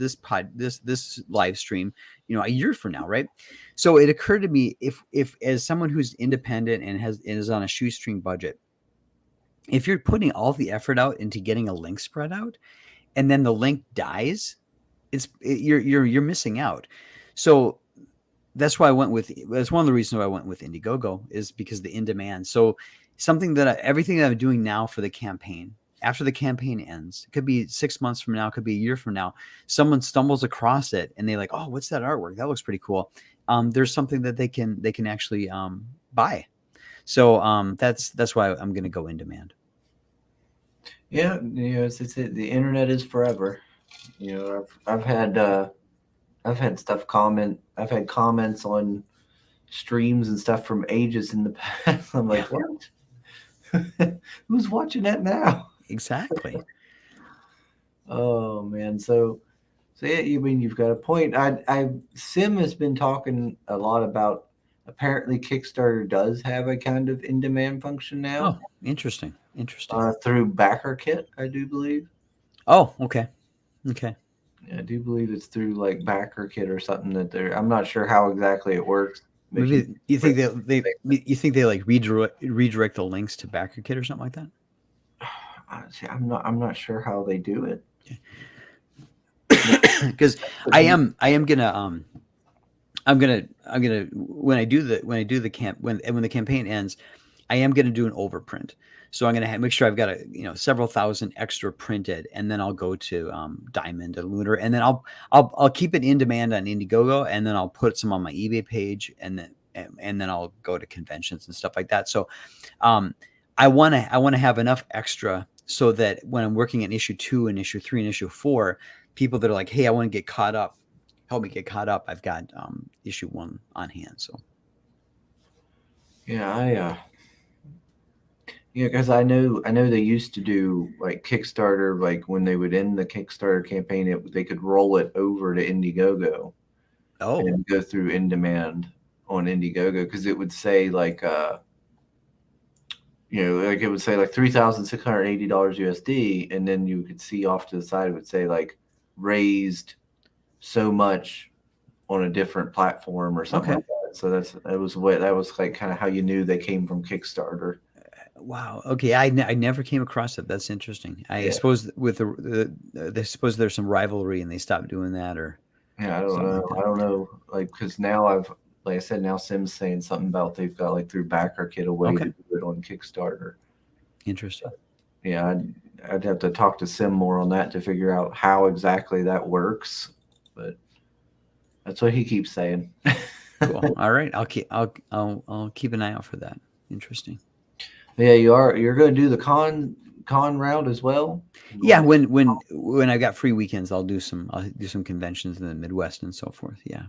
live stream, a year from now, right? So it occurred to me, if as someone who's independent and is on a shoestring budget, if you're putting all the effort out into getting a link spread out, and then the link dies, you're missing out. So that's why that's one of the reasons why I went with Indiegogo, is because the in demand. So everything that I'm doing now for the campaign, after the campaign ends, it could be 6 months from now, it could be a year from now, someone stumbles across it and they like, oh, what's that artwork? That looks pretty cool. There's something that they can actually buy. So that's why I'm going to go in demand. Yeah, the internet is forever. I've had stuff I've had comments on streams and stuff from ages in the past. I'm like, Yeah, what? Who's watching that now? exactly. Oh man, so yeah, you mean you've got a point. I Sim has been talking a lot about apparently Kickstarter does have a kind of in-demand function now Oh, interesting. Interesting. through Backer Kit, I do believe. Oh, okay. Okay. Yeah, I do believe it's through like Backer Kit or something that they're. I'm not sure how exactly it works. If you, Maybe you think you think they like redirect the links to BackerKit or something like that? see, I'm not sure how they do it. Because Could be. I am gonna I'm gonna when I do the camp when the campaign ends, I am gonna do an overprint. So I'm gonna make sure I've got several thousand extra printed, and then I'll go to Diamond and Lunar, and then I'll keep it in demand on Indiegogo, and then I'll put some on my eBay page, and then I'll go to conventions and stuff like that. So um, I want to have enough extra so that when I'm working on issue 2 and issue 3 and issue 4, people that are like, hey, I want to get caught up, help me get caught up. I've got issue 1 on hand. So Yeah, yeah, because I know they used to do like Kickstarter, like when they would end the Kickstarter campaign, they could roll it over to Indiegogo oh, and go through in demand on Indiegogo because it would say like like it would say like $3,680 USD, and then you could see off to the side it would say like raised so much on a different platform or something okay. like that. So that was like kind of how you knew they came from Kickstarter. Wow. Okay. I never came across that. That's interesting. I Yeah. suppose with they suppose there's some rivalry and they stopped doing that or Yeah, I don't something know. like that. I don't know, like, because now like I said, now Sim's saying something about they've got like through BackerKit a way to Okay. do it on Kickstarter. Interesting. Yeah, I'd have to talk to Sim more on that to figure out how exactly that works, but that's what he keeps saying. Cool. All right. I'll keep an eye out for that. Interesting. Yeah, you're going to do the con route as well. You Yeah, going when I got free weekends, I'll do some conventions in the Midwest and so forth. Yeah.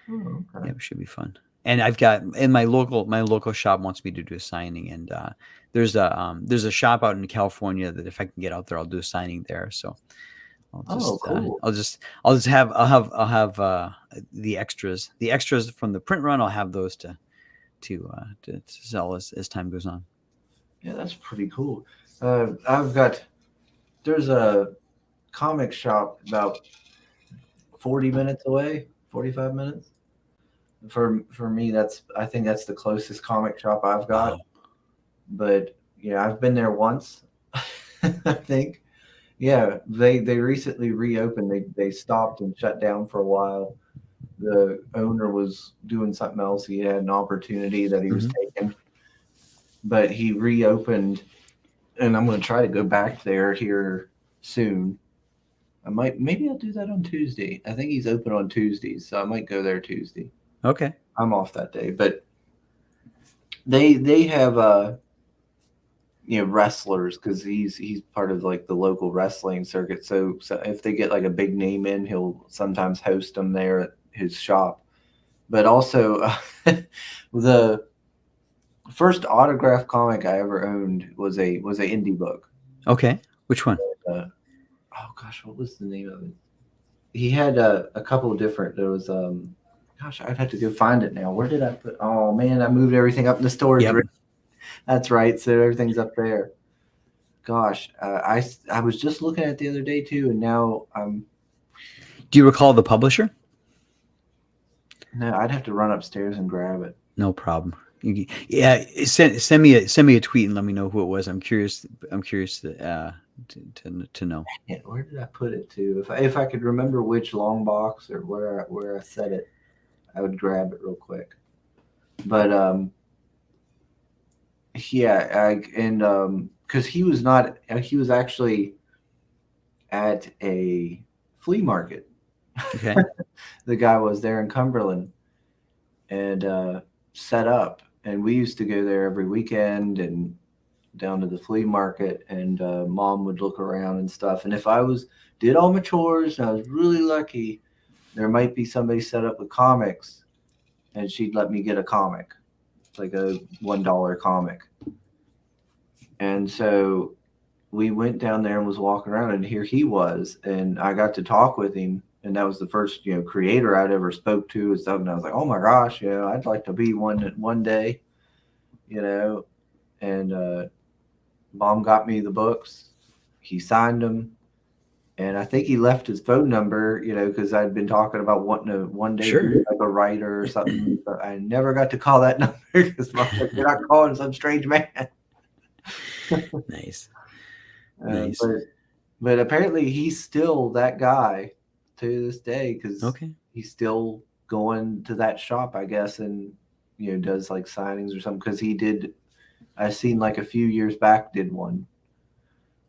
oh, Yeah, okay. it should be fun. And I've got in my local shop wants me to do a signing, and there's a shop out in California that if I can get out there, I'll do a signing there. So Oh, cool. I'll have the extras from the print run. I'll have those to sell as time goes on. Yeah, that's pretty cool. There's a comic shop about 40 minutes away, 45 minutes. For me, I think that's the closest comic shop I've got. Wow. But yeah, I've been there once. I think. Yeah, they recently reopened. They stopped and shut down for a while. The owner was doing something else. He had an opportunity that he was Hmm. taking, but he reopened, and I'm going to try to go back there here soon. Maybe I'll do that on Tuesday. I think he's open on Tuesdays, so I might go there Tuesday. Okay. I'm off that day, but they have wrestlers because he's part of like the local wrestling circuit. So if they get like a big name in, he'll sometimes host them there at his shop. But also, the first autograph comic I ever owned was a indie book. Okay. Which one? Oh gosh, what was the name of it? He had a couple of different. There was gosh, I'd have to go find it now. Where did I put? Oh man, I moved everything up in the storage Yep. room. That's right. So everything's up there. Gosh, I was just looking at it the other day too, and now Do you recall the publisher? no, I'd have to run upstairs and grab it. No problem. Yeah, send me a tweet and let me know who it was. I'm curious. I'm curious to know. Yeah, where did I put it to? If I could remember which long box or where I set it, I would grab it real quick. But yeah, because he was actually at a flea market. Okay. The guy was there in Cumberland and set up, and we used to go there every weekend and down to the flea market, and mom would look around and stuff. And if I did all my chores and I was really lucky, there might be somebody set up with comics, and she'd let me get a comic, like a $1 comic. And so we went down there and was walking around, and here he was, and I got to talk with him, and that was the first creator I'd ever spoke to and stuff. And I was like, oh my gosh, I'd like to be one day, And Mom got me the books. He signed them. And I think he left his phone number, because I'd been talking about wanting to one day Sure. be like a writer or something. But I never got to call that number because you're not calling some strange man. Nice. Uh, Nice. but but apparently he's still that guy to this day because Okay. he's still going to that shop, I guess, and does like signings or something. Because he did, I seen like a few years back did one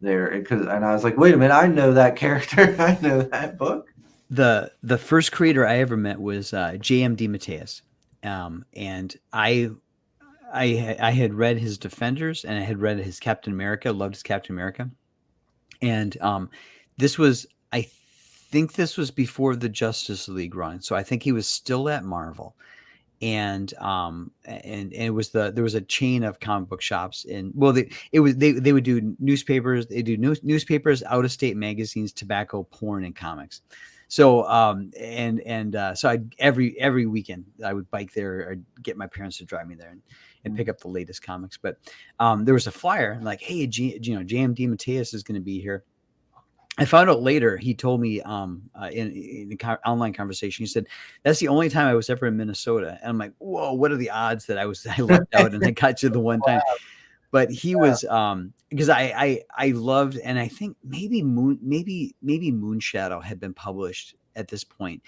there, and I was like, wait a minute, I know that character, I know that book. The first creator I ever met was J.M. DeMatteis, and I had read his Defenders and I had read his Captain America, loved his Captain America, and this was I think this was before the Justice League run, so I think he was still at Marvel, and it was there was a chain of comic book shops, and well they would do newspapers, they do newspapers, out of state magazines, tobacco, porn, and comics. So so I every weekend I would bike there or get my parents to drive me there and pick up the latest comics. But there was a flyer and like, hey, JMD Mateus is going to be here. I found out later, he told me in an online conversation, he said, that's the only time I was ever in Minnesota. And I'm like, whoa, what are the odds that I lucked out and I got you the one time? But he was because I loved, and I think maybe Moonshadow had been published at this point,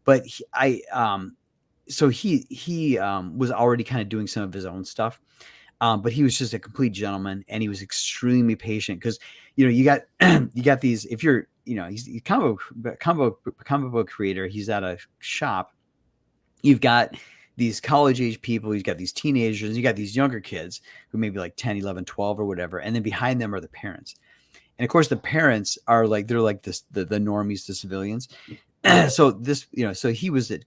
but he was already kind of doing some of his own stuff. But he was just a complete gentleman, and he was extremely patient because you got you got these, if you're he's a comic book creator, he's at a shop, you've got these college age people, you've got these teenagers, you got these younger kids who may be like 10, 11, 12 or whatever, and then behind them are the parents. And of course the parents are like, they're like this the normies, the civilians. So this, so he was a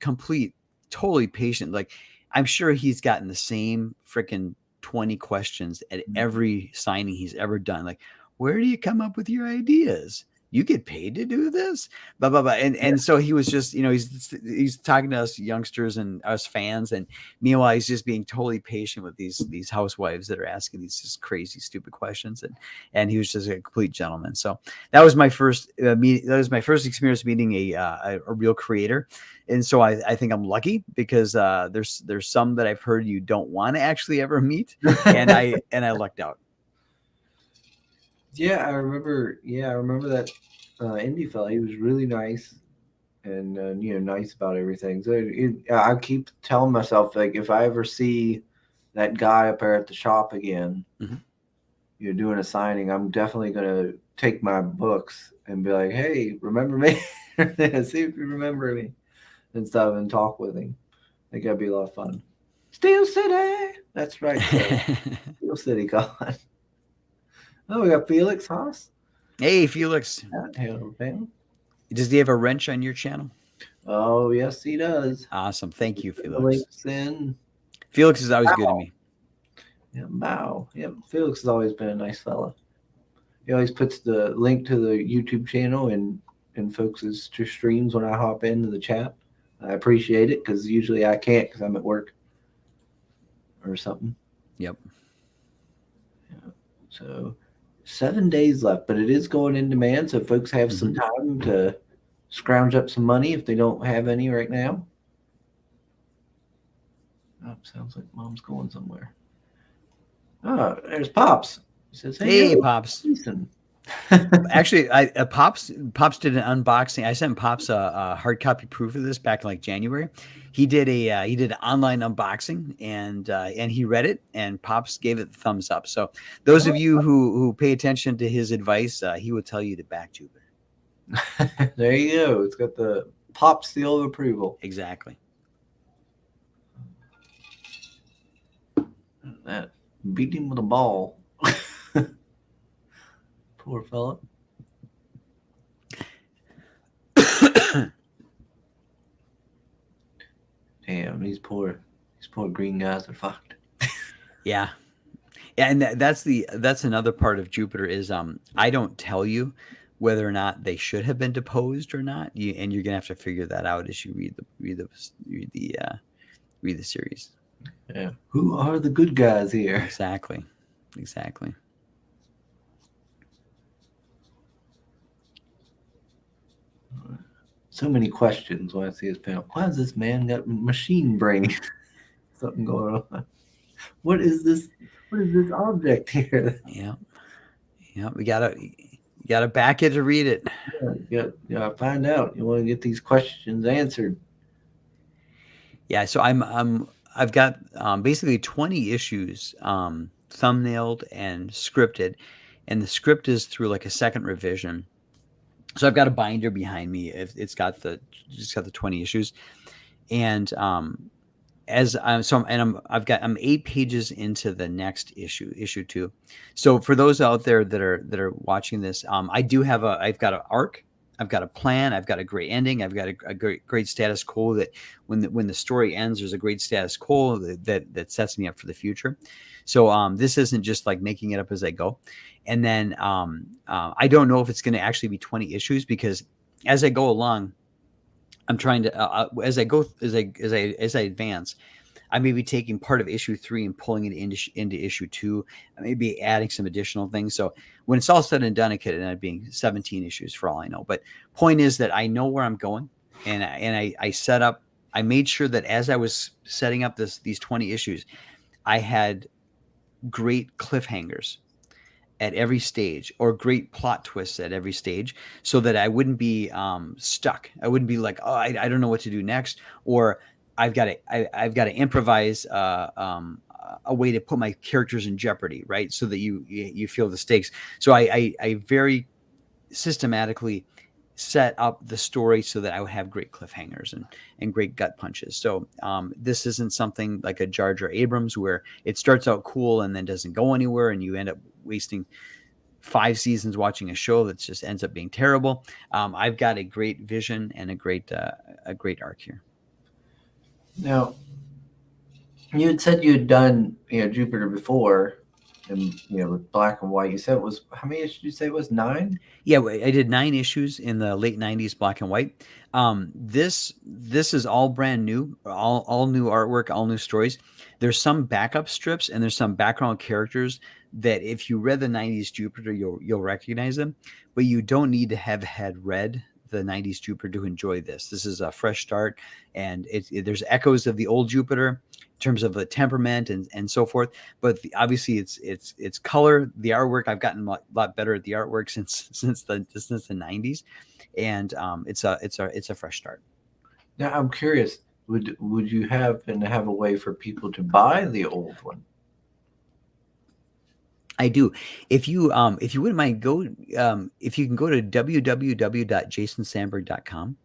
totally patient. Like, I'm sure he's gotten the same freaking 20 questions at every signing he's ever done. Like, where do you come up with your ideas? You get paid to do this, blah blah blah. And so he was just, he's talking to us youngsters and us fans, and meanwhile he's just being totally patient with these housewives that are asking these just crazy stupid questions, and he was just a complete gentleman. So that was my first that was my first experience meeting a real creator. And so I think I'm lucky because there's some that I've heard you don't want to actually ever meet, and I lucked out. Yeah, I remember that indie fella. He was really nice and nice about everything. So I keep telling myself, like, if I ever see that guy up there at the shop again, doing a signing, I'm definitely gonna take my books and be like, hey, remember me? See if you remember me and stuff, and talk with him. I think that'd be a lot of fun. Steel City, that's right. Steel City, God. Oh, we got Felix Haas. Hey, Felix. Hello, fam. Does he have a wrench on your channel? Oh, yes, he does. Awesome. Thank you, Felix. Links in. Felix is always good to me. Yeah, Mao. Yeah, Felix has always been a nice fella. He always puts the link to the YouTube channel in folks' streams when I hop into the chat. I appreciate it because usually I can't because I'm at work or something. Yep. Yeah. So 7 days left, but it is going in demand, so folks have some time to scrounge up some money if they don't have any right now. Oh, sounds like Mom's going somewhere. Oh, there's Pops. He says, hey Pops. Jason. Actually, Pops did an unboxing. I sent Pops a hard copy proof of this back in like January. He did an online unboxing, and he read it, and Pops gave it the thumbs up. So those of you who pay attention to his advice, he will tell you to back Jupiter. There you go. It's got the Pop seal of approval. Exactly. That beat him with a ball. Poor fella. Damn, these poor green guys are fucked. Yeah. Yeah, and that's another part of Jupiter is I don't tell you whether or not they should have been deposed or not. And you're gonna have to figure that out as you read the series. Yeah. Who are the good guys here? Exactly. Exactly. So many questions when I see his panel. Why does this man got machine brain? Something going on. What is this? What is this object here? Yeah. Yeah. You gotta back it to read it. Yeah. Find out. You want to get these questions answered. Yeah. So I've got basically 20 issues thumbnailed and scripted, and the script is through like a second revision. So I've got a binder behind me. It's got the 20 issues, and as I'm so and I'm 8 pages into the next issue 2. So for those out there that are watching this, I've got an arc, I've got a plan, I've got a great ending, I've got a great status quo that when the story ends, there's a great status quo that sets me up for the future. So this isn't just like making it up as I go. And then I don't know if it's going to actually be 20 issues because as I go along, I'm trying to as I go as I advance, I may be taking part of issue 3 and pulling it into issue 2. I may be adding some additional things. So when it's all said and done, it could end up being 17 issues for all I know. But point is that I know where I'm going, and I made sure that as I was setting up these 20 issues, I had great cliffhangers at every stage or great plot twists at every stage so that I wouldn't be stuck. I wouldn't be like, oh, I don't know what to do next, or I've got to improvise a way to put my characters in jeopardy, right? So that you feel the stakes. So I very systematically set up the story so that I would have great cliffhangers and great gut punches. So this isn't something like a Jar Jar Abrams where it starts out cool and then doesn't go anywhere and you end up wasting 5 seasons watching a show that just ends up being terrible. I've got a great vision and a great arc here. Now, you had said you had done Jupiter before, and with black and white. You said it was how many issues? Did you say it was 9? Yeah, I did 9 issues in the late '90s, black and white. This is all brand new, all new artwork, all new stories. There's some backup strips and there's some background characters that if you read the '90s Jupiter, you'll recognize them, but you don't need to have had read the '90s Jupiter to enjoy this. This is a fresh start, and there's echoes of the old Jupiter in terms of the temperament and so forth. But obviously, it's color. The artwork, I've gotten a lot better at the artwork since the '90s, and it's a fresh start. Now, I'm curious. Would you happen to have a way for people to buy the old one? I do. If you wouldn't mind, if you can go to www.jasonsandberg.com.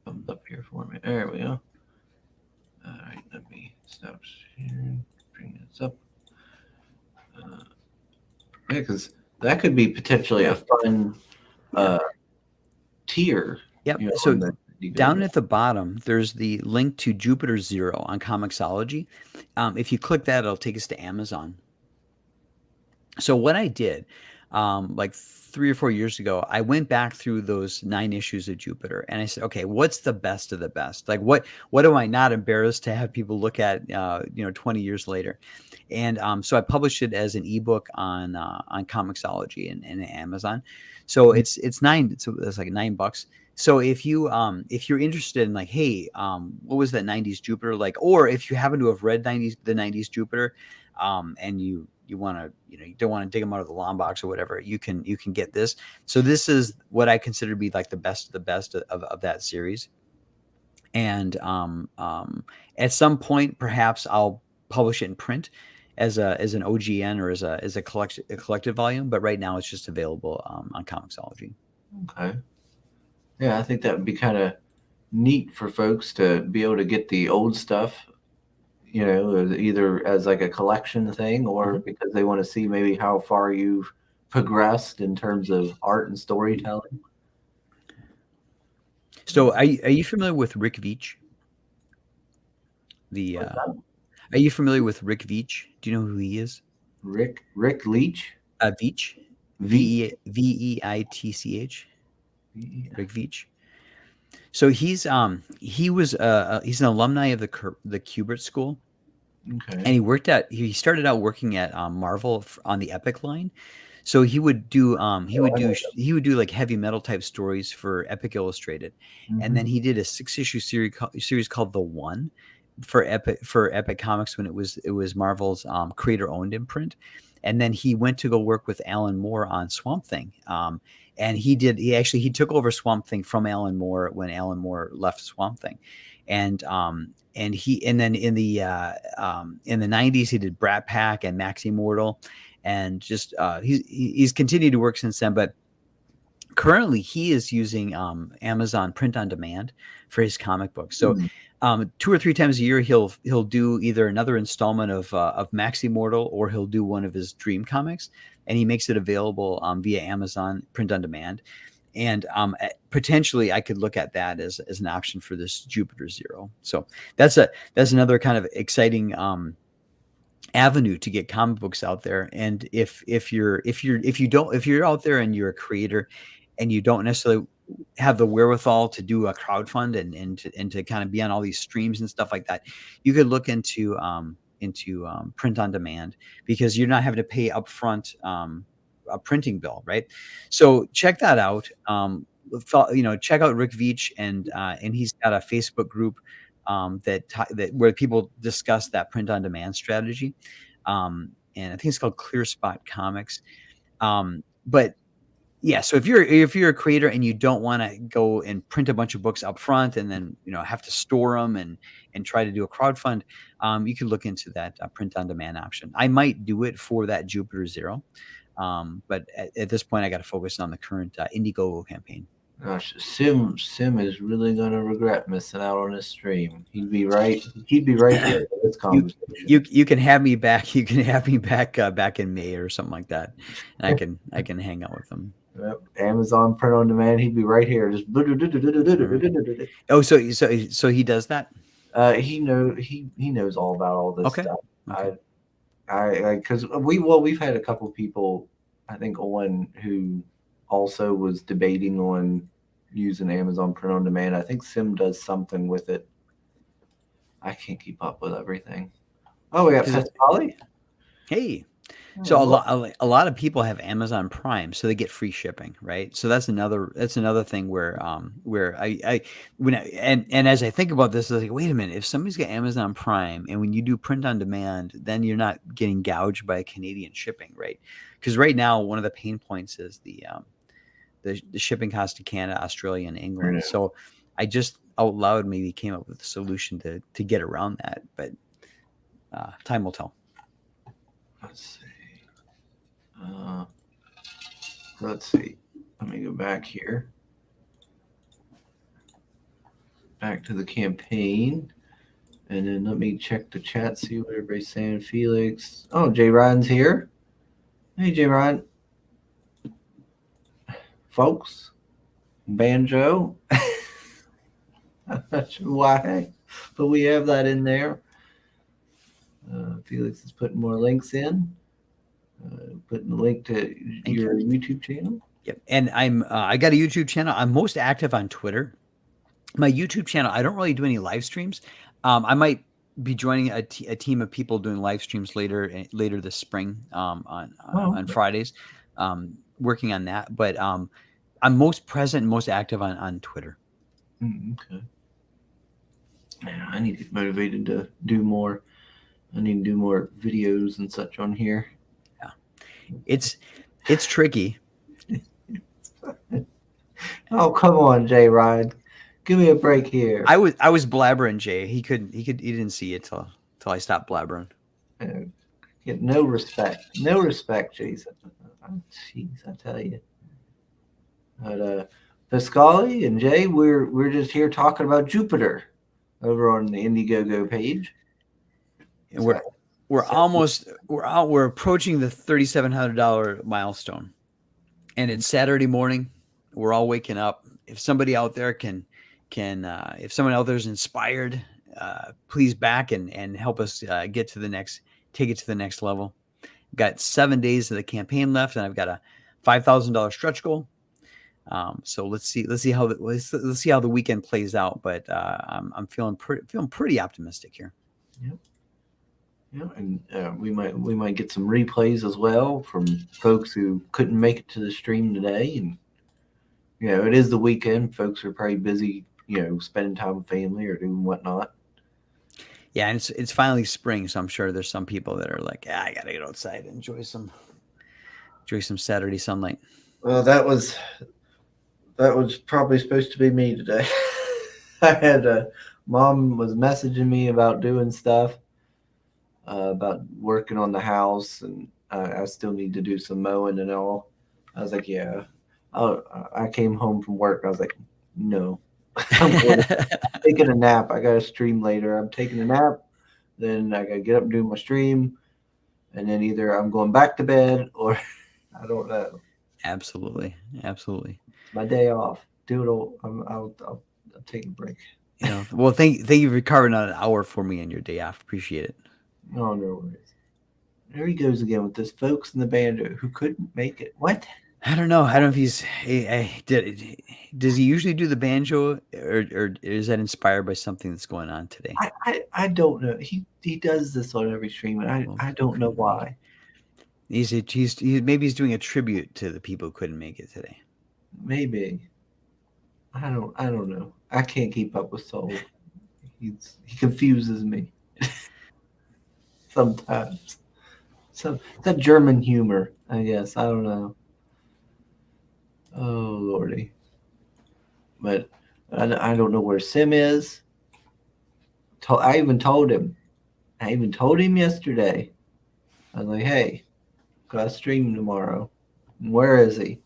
Thumbs up here for me. There we go. All right, let me stop sharing. Bring this up. Yeah, because that could be potentially a fun tier. Yep. So down at the bottom, there's the link to Jupiter Zero on Comixology. If you click that, it'll take us to Amazon. So what I did, like 3 or 4 years ago, I went back through those 9 issues of Jupiter, and I said, okay, what's the best of the best? Like, what am I not embarrassed to have people look at, 20 years later? And so I published it as an ebook on Comixology and Amazon. So it's like $9. So if you're interested in like, hey, what was that '90s Jupiter like, or if you happen to have read the '90s Jupiter, and you want to, you don't want to dig them out of the long box or whatever, you can get this. So this is what I consider to be like the best of the best of that series. And at some point, perhaps I'll publish it in print as an OGN or as a collected volume. But right now, it's just available on Comixology. Okay. Yeah, I think that would be kind of neat for folks to be able to get the old stuff, either as like a collection thing or Mhm. because they want to see maybe how far you've progressed in terms of art and storytelling. So are you familiar with Rick Veitch? The What's that? Are you familiar with Rick Veitch? Do you know who he is? Rick Leach? Veitch, V. Veitch, Rick Veitch. So he's an alumni of the Kubert School, and Okay. he started out working at Marvel on the Epic line. So Oh, I know. he would do like heavy metal type stories for Epic Illustrated, and Mm-hmm. then he did a 6 issue series called The One for Epic Comics when it was Marvel's creator owned imprint, and then he went to go work with Alan Moore on Swamp Thing. And he took over Swamp Thing from Alan Moore when Alan Moore left Swamp Thing, and then in the 90s he did Brat Pack and Max Immortal, and just he's continued to work since then. But currently he is using Amazon print on demand for his comic books. So 2 or 3 times a year he'll do either another installment of Max Immortal, or he'll do one of his Dream comics, and he makes it available via Amazon print on demand. And potentially I could look at that as an option for this Jupiter Zero. So that's another kind of exciting avenue to get comic books out there. And if you're out there and you're a creator and you don't necessarily have the wherewithal to do a crowdfund and to kind of be on all these streams and stuff like that, you could look into print on demand, because you're not having to pay upfront a printing bill, right? So check that out. Check out Rick Veitch, and he's got a Facebook group that where people discuss that print on demand strategy. And I think it's called Clear Spot Comics. But yeah, so if you're a creator and you don't want to go and print a bunch of books up front and then have to store them and try to do a crowdfund, you could look into that print on demand option. I might do it for that Jupiter Zero, but at this point I got to focus on the current Indiegogo campaign. Gosh, Sim is really gonna regret missing out on this stream. He'd be right here for this you conversation. you can have me back. You can have me back in May or something like that, and I can hang out with them. Yep. Amazon print on demand. He'd be right here. Just All right. Oh, so he does that? he knows all about all this Okay. stuff. Okay. I because we've had a couple people, I think one who also was debating on using Amazon print on demand. I think Sim does something with it. I can't keep up with everything. Oh, we got Because Pasquale. hey, so Oh, a lot of people have Amazon Prime, so they get free shipping, right? So that's another thing where I when and as I think about this, I was like, wait a minute, if somebody's got Amazon Prime and when you do print on demand, then you're not getting gouged by Canadian shipping, right? Because right now one of the pain points is the shipping cost to Canada, Australia, and yeah. England. So I just out loud maybe came up with a solution to get around that, but time will tell. Let's see. Uh, let's see. Let me go back here. Back to the campaign. And then let me check the chat, see what everybody's saying. Felix. Oh, Jay Ryan's here. Hey, Jay Ryan. Folks, Banjo. I'm not sure why, but we have that in there. Felix is putting more links in. Putting the link to your YouTube channel. Yep. And I got a YouTube channel. I'm most active on Twitter. My YouTube channel, I don't really do any live streams. I might be joining a team of people doing live streams later this spring on Fridays, working on that. But I'm most present and most active on Twitter. Okay. Man, I need to get motivated to do more. I need to do more videos and such on here. Yeah, it's tricky. Oh, come on, Jay Ryan. Give me a break here. I was blabbering, Jay. He didn't see it till I stopped blabbering. Get no respect. No respect, Jason. Jeez, I tell you. But Pasquale and Jay, we're just here talking about Jupiter over on the Indiegogo page. and we're approaching the $3,700 milestone, and it's Saturday morning. We're all waking up. If somebody out there if someone out there is inspired, please back and help us take it to the next level. I've got 7 days of the campaign left, and I've got a $5,000 stretch goal. So let's see how the weekend plays out. But I'm feeling pretty optimistic here. Yep. Yeah, and we might get some replays as well from folks who couldn't make it to the stream today. And it is the weekend. Folks are probably busy, spending time with family or doing whatnot. Yeah, and it's finally spring, so I'm sure there's some people that are like, I gotta get outside and enjoy some Saturday sunlight. Well, that was probably supposed to be me today. I had mom was messaging me about doing stuff, about working on the house, and I still need to do some mowing and all. I was like, yeah. I came home from work. I was like, no, I'm taking a nap. I got to stream later. I'm taking a nap. Then I got to get up and do my stream. And then either I'm going back to bed or I don't know. Absolutely. It's my day off. Do it all. I'll take a break. Well, thank you for carving out an hour for me on your day off. Appreciate it. Oh, no worries. There he goes again with this folks in the banjo who couldn't make it. What? I don't know. I don't know if does he usually do the banjo, or is that inspired by something that's going on today? I don't know. He does this on every stream, and I don't know why. Maybe he's doing a tribute to the people who couldn't make it today. Maybe. I don't know. I can't keep up with Soul. He confuses me sometimes. So that German humor, I guess. I don't know. Oh lordy. But I don't know where Sim is. I even told him yesterday. I was like, hey, got a stream tomorrow. And where is he?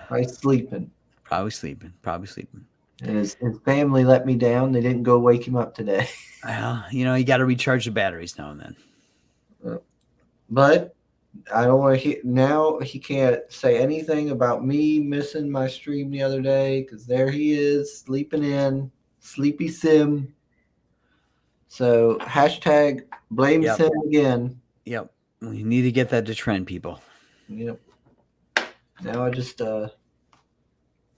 Probably sleeping. And his family let me down. They didn't go wake him up today. Well, you got to recharge the batteries now and then. But I don't want to hear now. He can't say anything about me missing my stream the other day because there he is sleeping in, sleepy Sim. So hashtag blame Sim again. Yep, we need to get that to trend, people. Yep. Now I just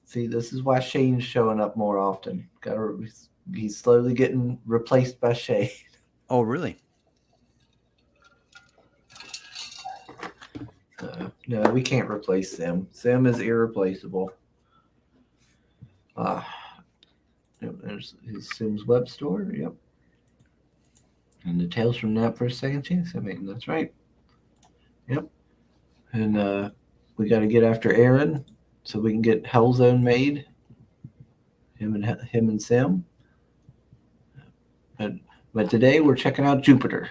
see this is why Shane's showing up more often. He's slowly getting replaced by Shane. Oh, really? No, we can't replace Sim. Sim is irreplaceable. There's his Sim's web store. Yep. And the Tales from Nap for a Second Chance. I mean, that's right. Yep. And we got to get after Aaron so we can get Hellzone made. Him and Sim. But today we're checking out Jupiter.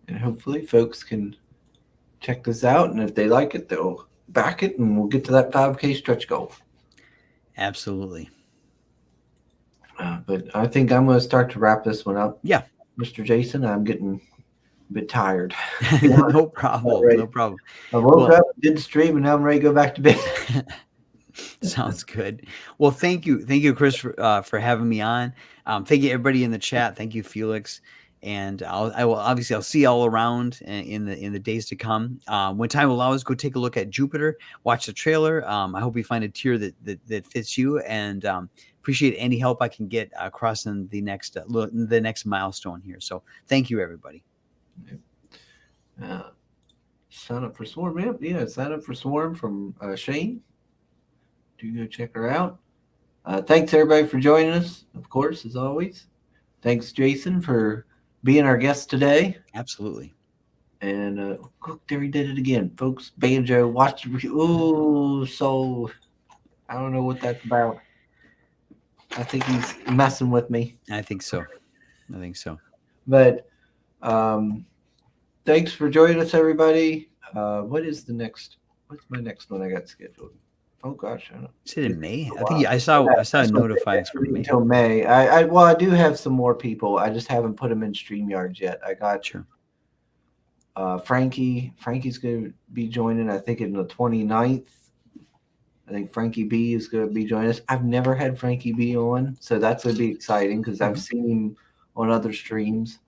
And hopefully folks can check this out, and if they like it, they'll back it, and we'll get to that 5K stretch goal. Absolutely. But I think I'm going to start to wrap this one up. Yeah. Mr. Jason, I'm getting a bit tired. No problem. Right. No problem. I woke up, did the stream, and now I'm ready to go back to bed. Sounds good. Well, thank you, Chris, for having me on. Thank you, everybody in the chat. Thank you, Felix. And I'll see you all around in the days to come. When time allows, go take a look at Jupiter, watch the trailer. I hope you find a tier that fits you, and appreciate any help I can get crossing the next milestone here. So thank you, everybody. Sign up for Swarm, yeah. Sign up for Swarm from Shane. Do go check her out. Thanks everybody for joining us, of course, as always. Thanks, Jason, for being our guest today. Absolutely. And look, there he did it again, folks. Banjo, watch. Ooh, so I don't know what that's about. I think he's messing with me. I think so. But thanks for joining us, everybody. What's my next one I got scheduled? Oh gosh, I don't. Is it in May? I think Wow. I saw Yeah, I saw a that's what they notifying for wait May. until May. I do have some more people. I just haven't put them in StreamYards yet. I got Sure. Frankie. Frankie's going to be joining, I think, in the 29th. I think Frankie B is going to be joining us. I've never had Frankie B on, so that's going to be exciting because I've seen him on other streams,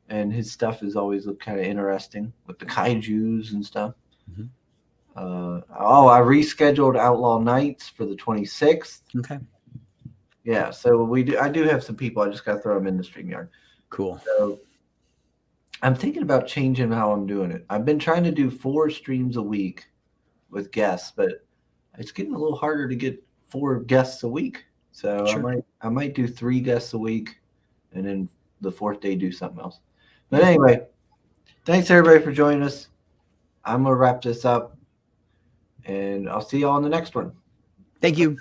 and his stuff has always looked kind of interesting with the kaijus and stuff. Mhm. I rescheduled Outlaw Nights for the 26th. Okay. Yeah, so I do have some people. I just got to throw them in the StreamYard. Cool. So I'm thinking about changing how I'm doing it. I've been trying to do 4 streams a week with guests, but it's getting a little harder to get 4 guests a week. So Sure. I might do 3 guests a week, and then the 4th day do something else. But anyway, thanks everybody for joining us. I'm gonna wrap this up, and I'll see you all on the next one. Thank you.